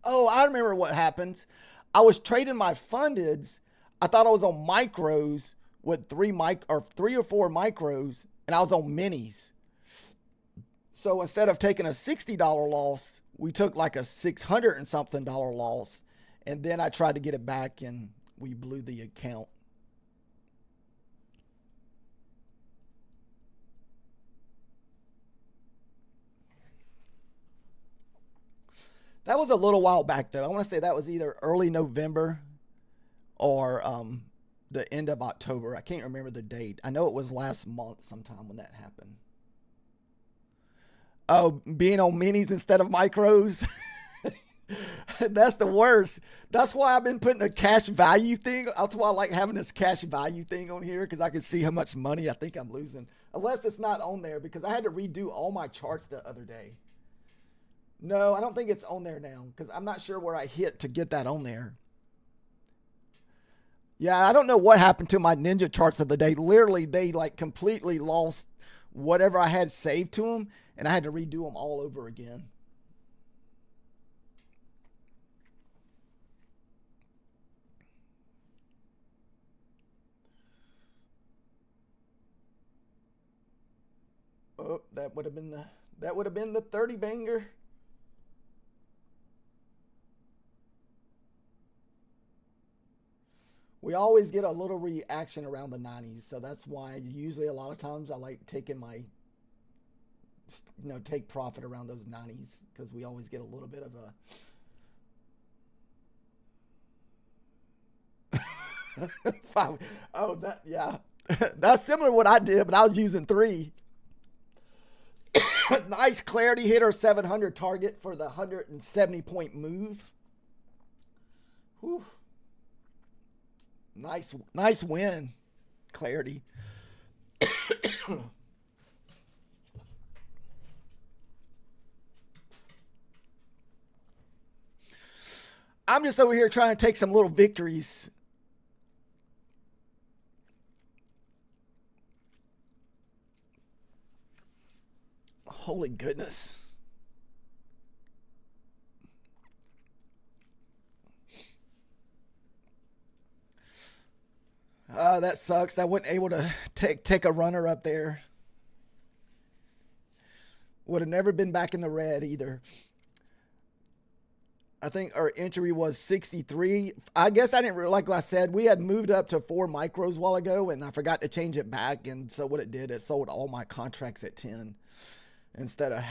oh, I remember what happens. I was trading my fundeds. I thought I was on micros with 3 or 4 micros, and I was on minis. So instead of taking a $60 loss, we took like a $600 and something loss. And then I tried to get it back and we blew the account. That was a little while back though. I want to say that was either early November or the end of October. I can't remember the date. I know it was last month sometime when that happened. Oh, being on minis instead of micros. That's the worst. That's why I've been putting a cash value thing. That's why I like having this cash value thing on here, because I can see how much money I think I'm losing. Unless it's not on there, because I had to redo all my charts the other day. No, I don't think it's on there now, because I'm not sure where I hit to get that on there. Yeah, I don't know what happened to my ninja charts of the day. Literally, they like completely lost whatever I had saved to them, and I had to redo them all over again. Oh, that would have been the 30 banger. We always get a little reaction around the 90s, so that's why usually a lot of times I like taking my take profit around those 90s, because we always get a little bit of a oh, that, yeah. That's similar to what I did, but I was using 3. Nice clarity, hit our 700 target for the 170 point move. Whew. Nice win, clarity. I'm just over here trying to take some little victories. Holy goodness. That sucks. I wasn't able to take a runner up there. Would have never been back in the red either. I think our entry was 63. I guess I didn't really, like I said, we had moved up to 4 micros a while ago, and I forgot to change it back. And so what it did, it sold all my contracts at 10. instead of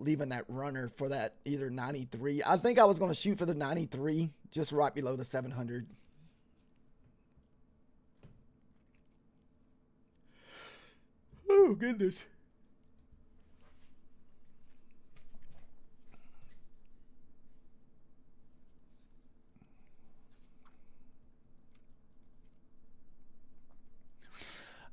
leaving that runner for that either 93. I think I was going to shoot for the 93, just right below the 700. Oh, goodness.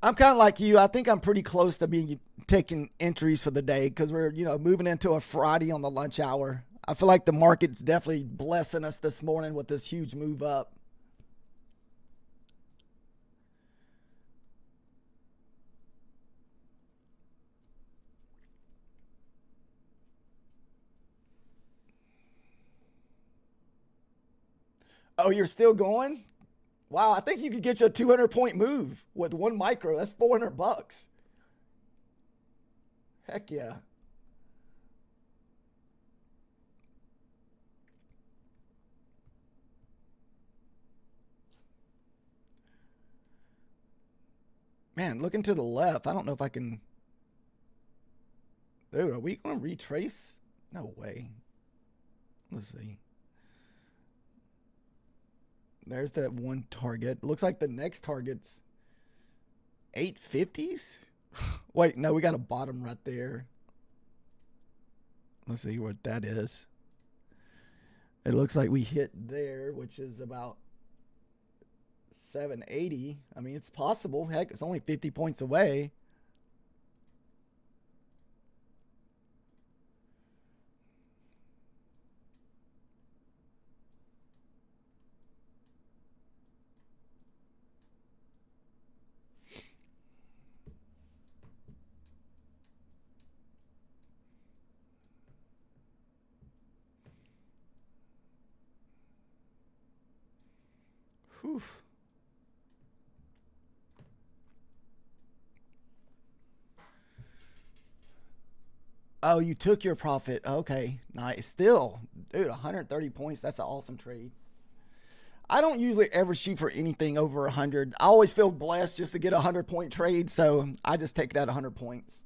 I'm kind of like you. I think I'm pretty close to being taking entries for the day because we're, moving into a Friday on the lunch hour. I feel like the market's definitely blessing us this morning with this huge move up. Oh, you're still going? Wow, I think you could get you a 200-point move with one micro. That's $400. Heck yeah. Man, looking to the left. I don't know if I can. Dude, are we going to retrace? No way. Let's see. There's that one target. Looks like the next target's 850s. Wait, no, we got a bottom right there. Let's see what that is. It looks like we hit there, which is about 780. I mean, it's possible. Heck, it's only 50 points away. Whew. Oh, you took your profit. Okay, nice. Still, dude, 130 points. That's an awesome trade. I don't usually ever shoot for anything over 100. I always feel blessed just to get a 100-point trade, so I just take it at 100 points.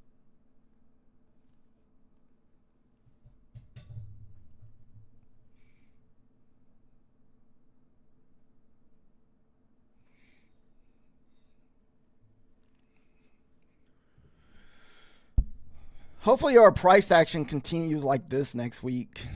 Hopefully our price action continues like this next week.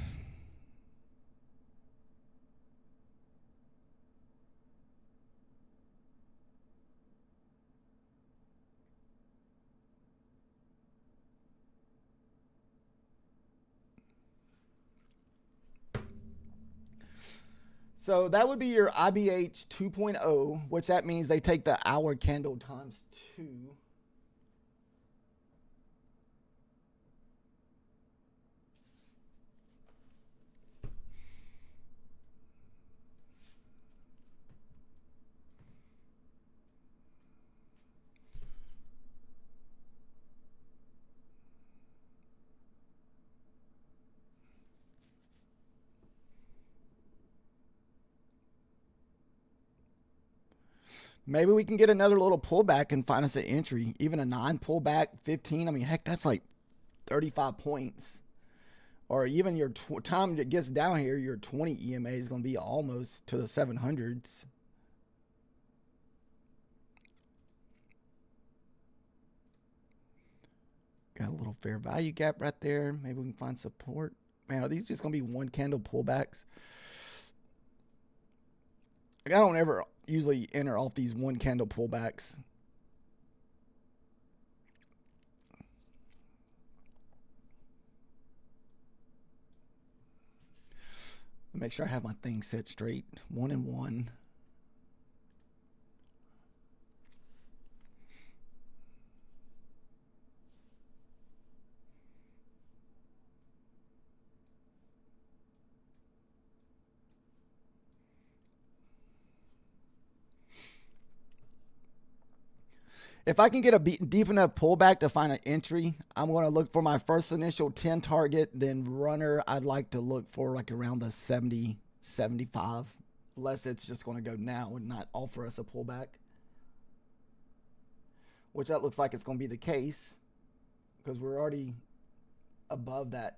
So that would be your IBH 2.0, which that means they take the hour candle times 2. Maybe we can get another little pullback and find us an entry. Even a 9 pullback, 15. I mean, heck, that's like 35 points. Or even your time it gets down here, your 20 EMA is going to be almost to the 700s. Got a little fair value gap right there. Maybe we can find support. Man, are these just going to be one candle pullbacks? I don't ever usually enter off these one candle pullbacks. Make sure I have my thing set straight. 1 and 1. If I can get a deep enough pullback to find an entry, I'm going to look for my first initial 10 target. Then runner, I'd like to look for like around the 70, 75. Unless it's just going to go now and not offer us a pullback. Which that looks like it's going to be the case. Because we're already above that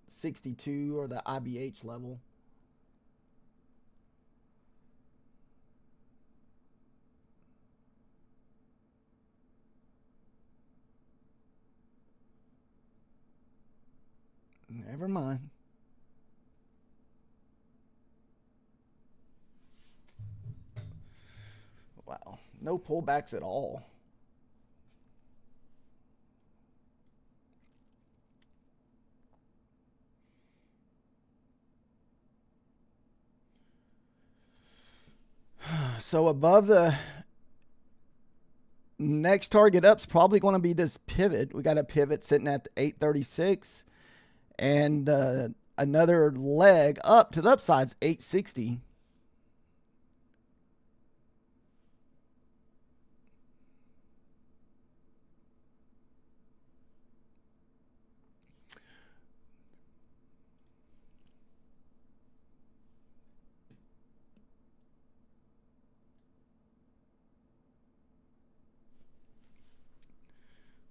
62 or the IBH level. Never mind. Wow, no pullbacks at all. So above the next target up is probably going to be this pivot. We got a pivot sitting at 836, and another leg up to the upside's 860.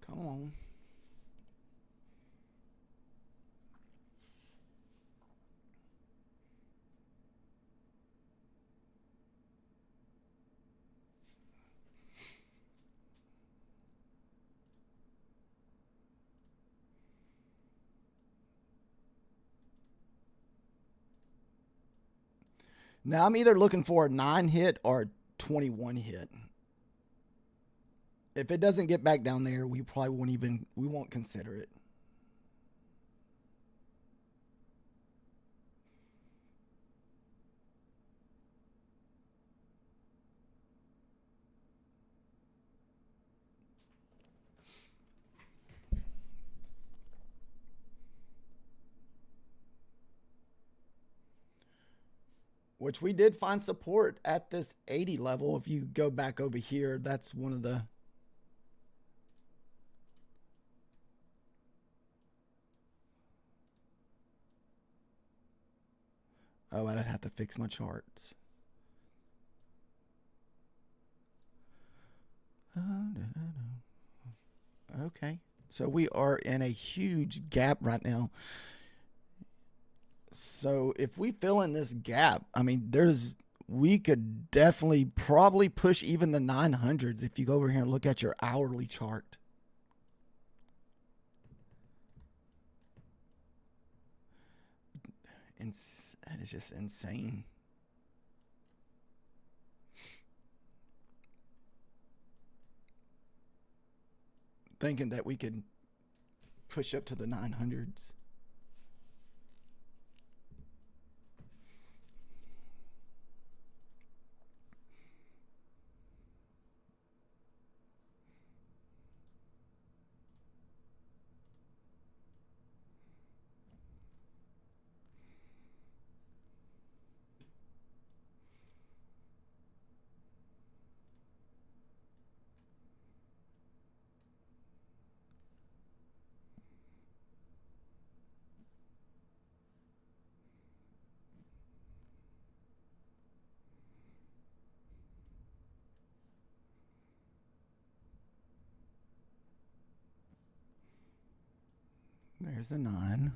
Come on. Now I'm either looking for a 9 hit or a 21 hit. If it doesn't get back down there, we probably won't consider it. Which we did find support at this 80 level. If you go back over here, that's one of the oh, I'd have to fix my charts. Okay, so we are in a huge gap right now. So if we fill in this gap, I mean, we could definitely probably push even the 900s if you go over here and look at your hourly chart. And that is just insane. Thinking that we could push up to the 900s. There's the 9.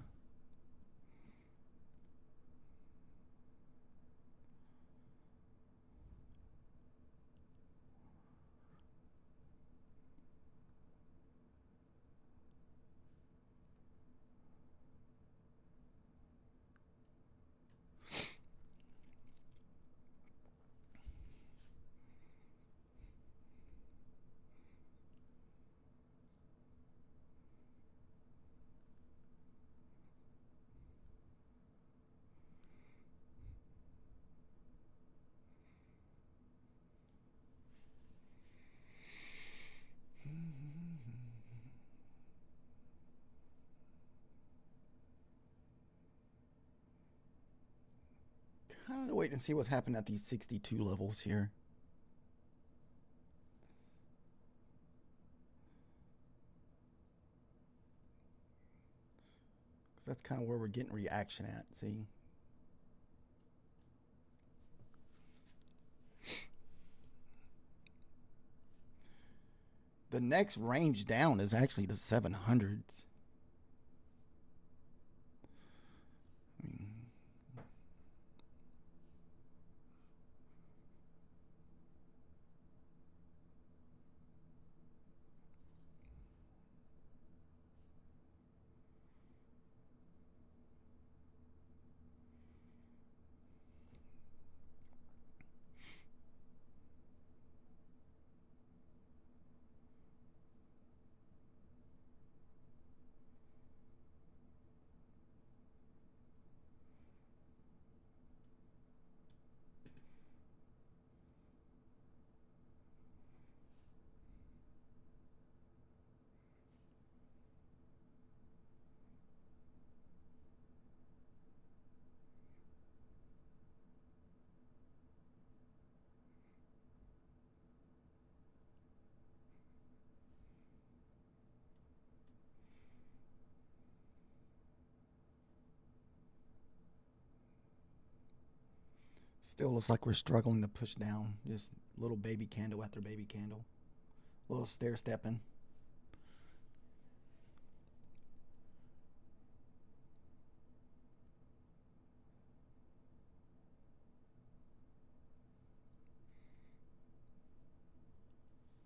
Kind of wait and see what's happened at these 62 levels here. That's kind of where we're getting reaction at, see? The next range down is actually the 700s. Still looks like we're struggling to push down. Just little baby candle after baby candle. A little stair stepping.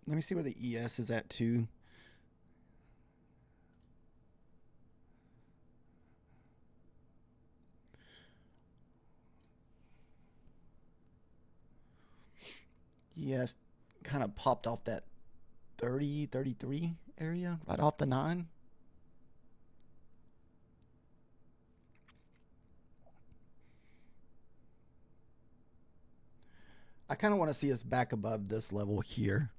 Let me see where the ES is at too. ES kind of popped off that 30, 33 area, right off the 9. I kind of want to see us back above this level here.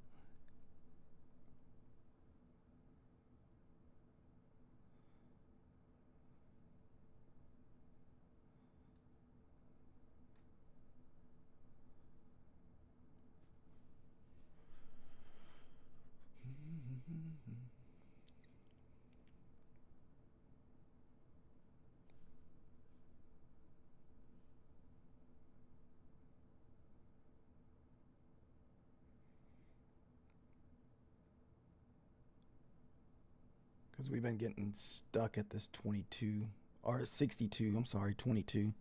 Because we've been getting stuck at this 22, or 62, I'm sorry, 22.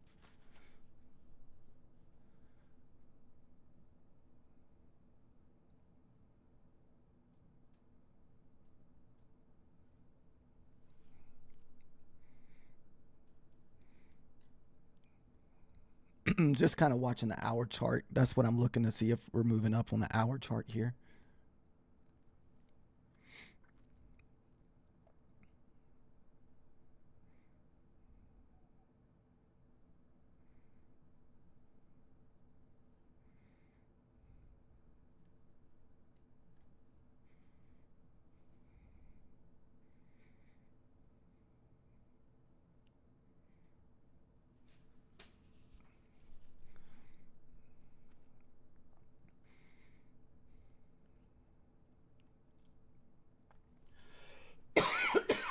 Just kind of watching the hour chart. That's what I'm looking to see if we're moving up on the hour chart here.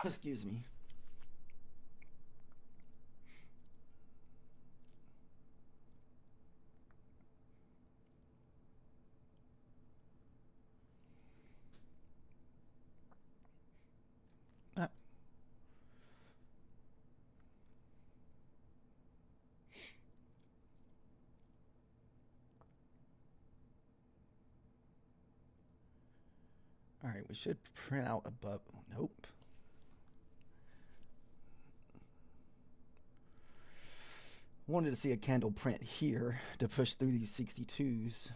Excuse me. All right, we should print out above. Nope. Wanted to see a candle print here to push through these 62s.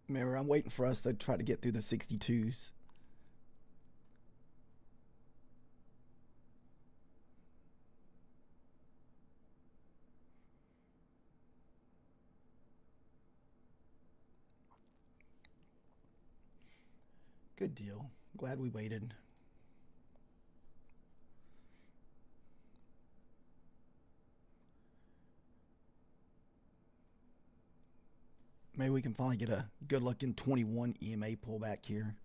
Remember, I'm waiting for us to try to get through the 62s. Good deal. Glad we waited. Maybe we can finally get a good looking 21 EMA pullback here.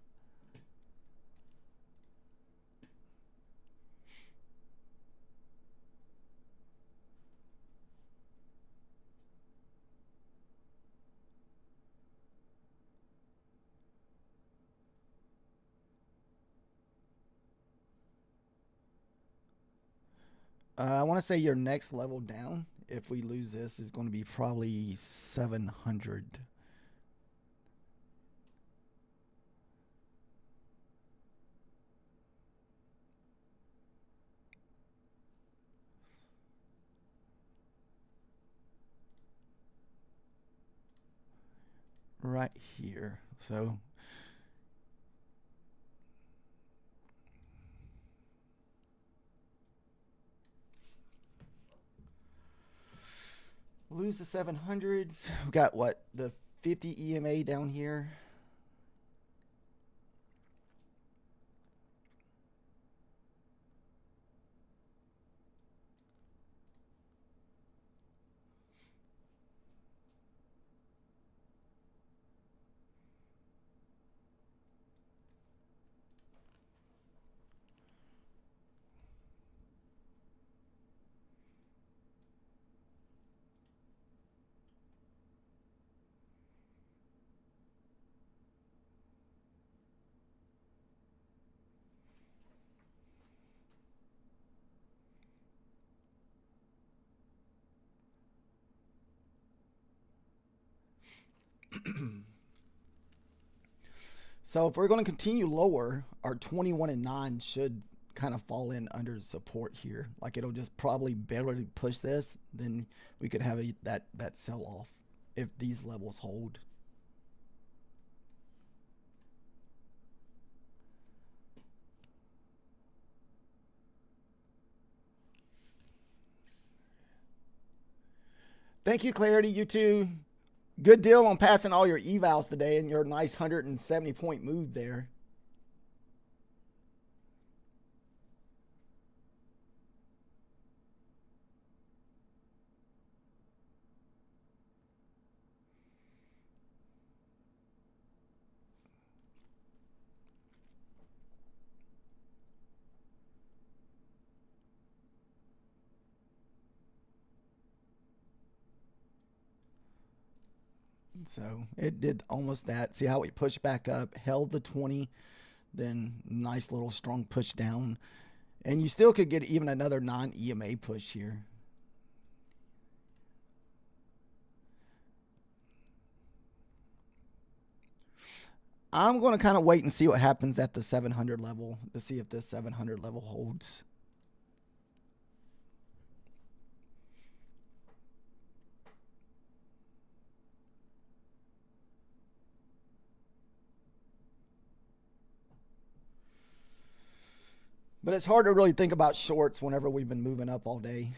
I want to say your next level down, if we lose this, is going to be probably 700. Right here. So lose the 700s. We got what? The 50 EMA down here. So if we're going to continue lower, our 21 and 9 should kind of fall in under support here. Like it'll just probably barely push this. Then we could have that sell off if these levels hold. Thank you, Clarity. You too. Good deal on passing all your evals today and your nice 170 point move there. So it did almost that. See how we pushed back up, held the 20, then nice little strong push down. And you still could get even another non-EMA push here. I'm going to kind of wait and see what happens at the 700 level to see if this 700 level holds. But it's hard to really think about shorts whenever we've been moving up all day.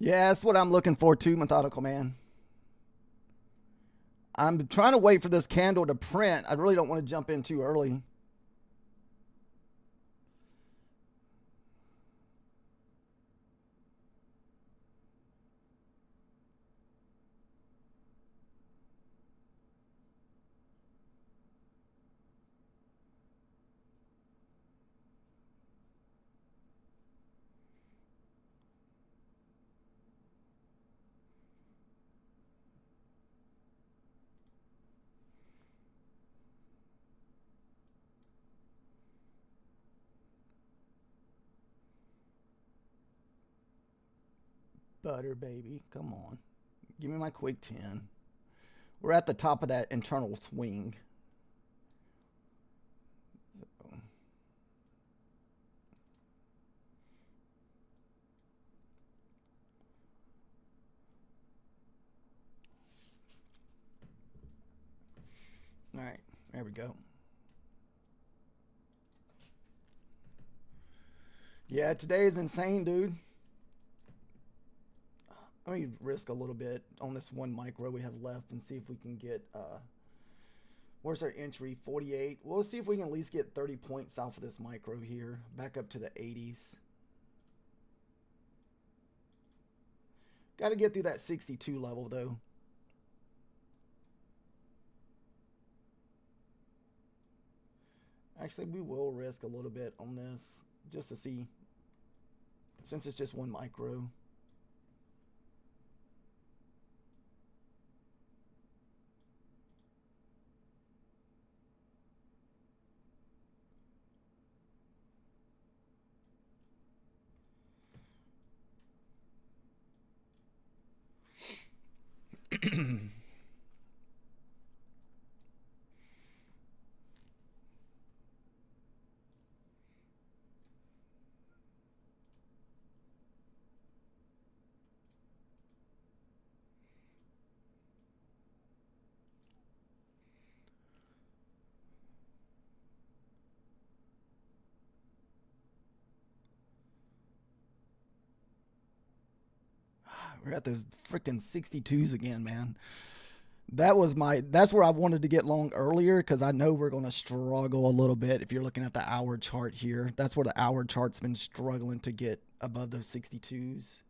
Yeah, that's what I'm looking for too, Methodical Man. I'm trying to wait for this candle to print. I really don't want to jump in too early. Butter, baby. Come on. Give me my quick 10. We're at the top of that internal swing. All right, there we go. Yeah, today is insane, dude. Let me risk a little bit on this one micro we have left and see if we can get, where's our entry? 48. We'll see if we can at least get 30 points off of this micro here. Back up to the 80s. Got to get through that 62 level, though. Actually, we will risk a little bit on this just to see, since it's just one micro. We're at those freaking 62s again, man. That's where I wanted to get long earlier, because I know we're going to struggle a little bit. If you're looking at the hour chart here, that's where the hour chart's been struggling to get above those 62s.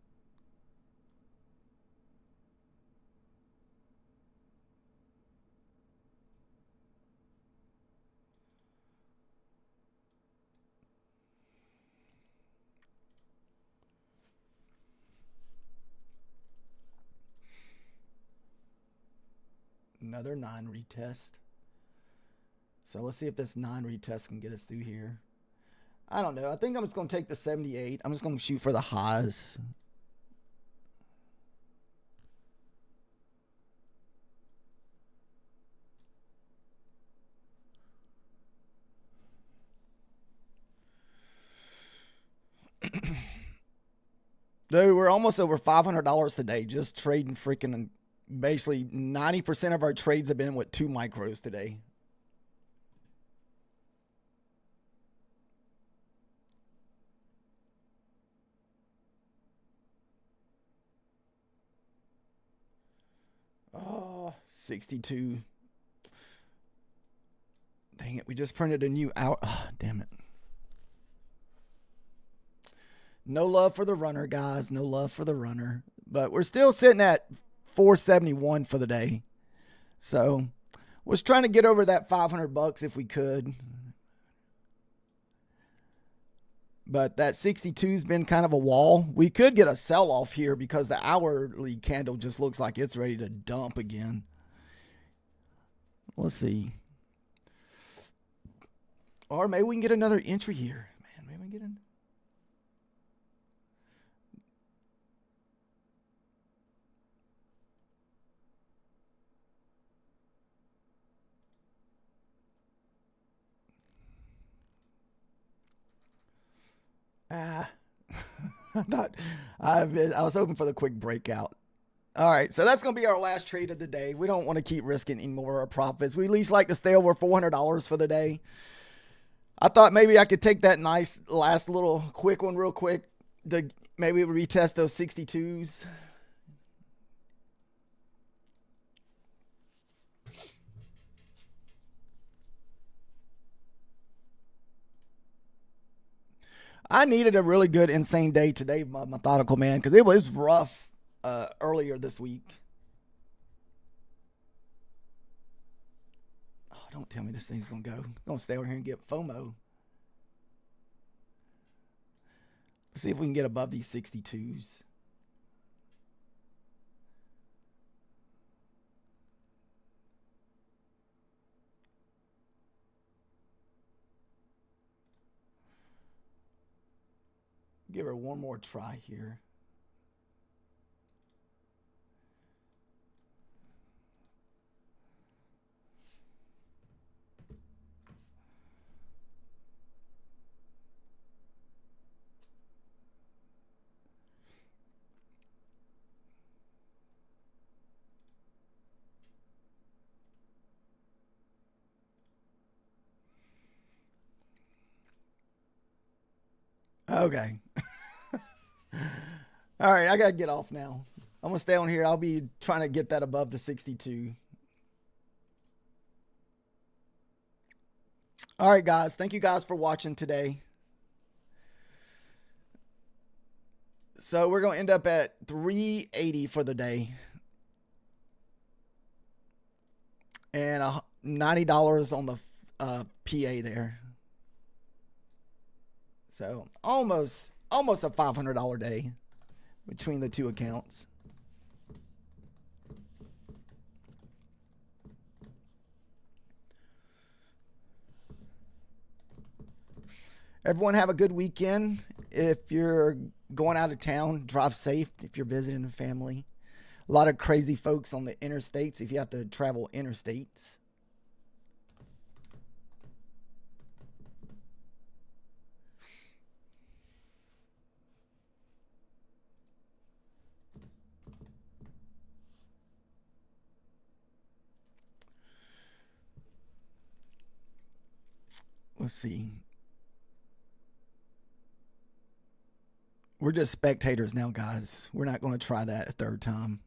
Another 9 retest. So let's see if this 9 retest can get us through here. I don't know. I think I'm just going to take the 78. I'm just going to shoot for the highs. Dude, we're almost over $500 today just trading freaking. Basically 90% of our trades have been with 2 micros today. Oh, 62. Dang it, we just printed a new hour. Oh, damn it. No love for the runner, guys. No love for the runner. But we're still sitting at 471 for the day. So was trying to get over that $500 if we could. But that 62's been kind of a wall. We could get a sell-off here because the hourly candle just looks like it's ready to dump again. Let's see. Or maybe we can get another entry here. Man, maybe we can get in. I was hoping for the quick breakout. All right, so that's going to be our last trade of the day. We don't want to keep risking any more of our profits. We at least like to stay over $400 for the day. I thought maybe I could take that nice last little quick one real quick to maybe retest those 62s. I needed a really good insane day today, my methodical man, because it was rough earlier this week. Oh, don't tell me this thing's going to go. I'm going to stay over here and get FOMO. Let's see if we can get above these 62s. Give her one more try here. Okay. All right, I got to get off now. I'm going to stay on here. I'll be trying to get that above the 62. All right, guys. Thank you guys for watching today. So we're going to end up at 380 for the day. And $90 on the PA there. So almost a $500 day between the two accounts. Everyone have a good weekend. If you're going out of town, drive safe. If you're visiting a family, a lot of crazy folks on the interstates. If you have to travel interstates. Let's see. We're just spectators now, guys. We're not going to try that a third time.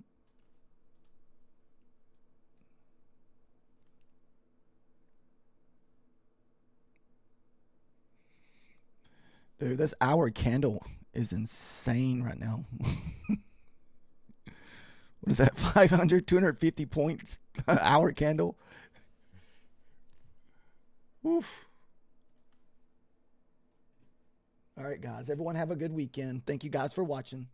Dude, this hour candle is insane right now. What is that? 500, 250 points hour candle. Oof. All right, guys. Everyone have a good weekend. Thank you guys for watching.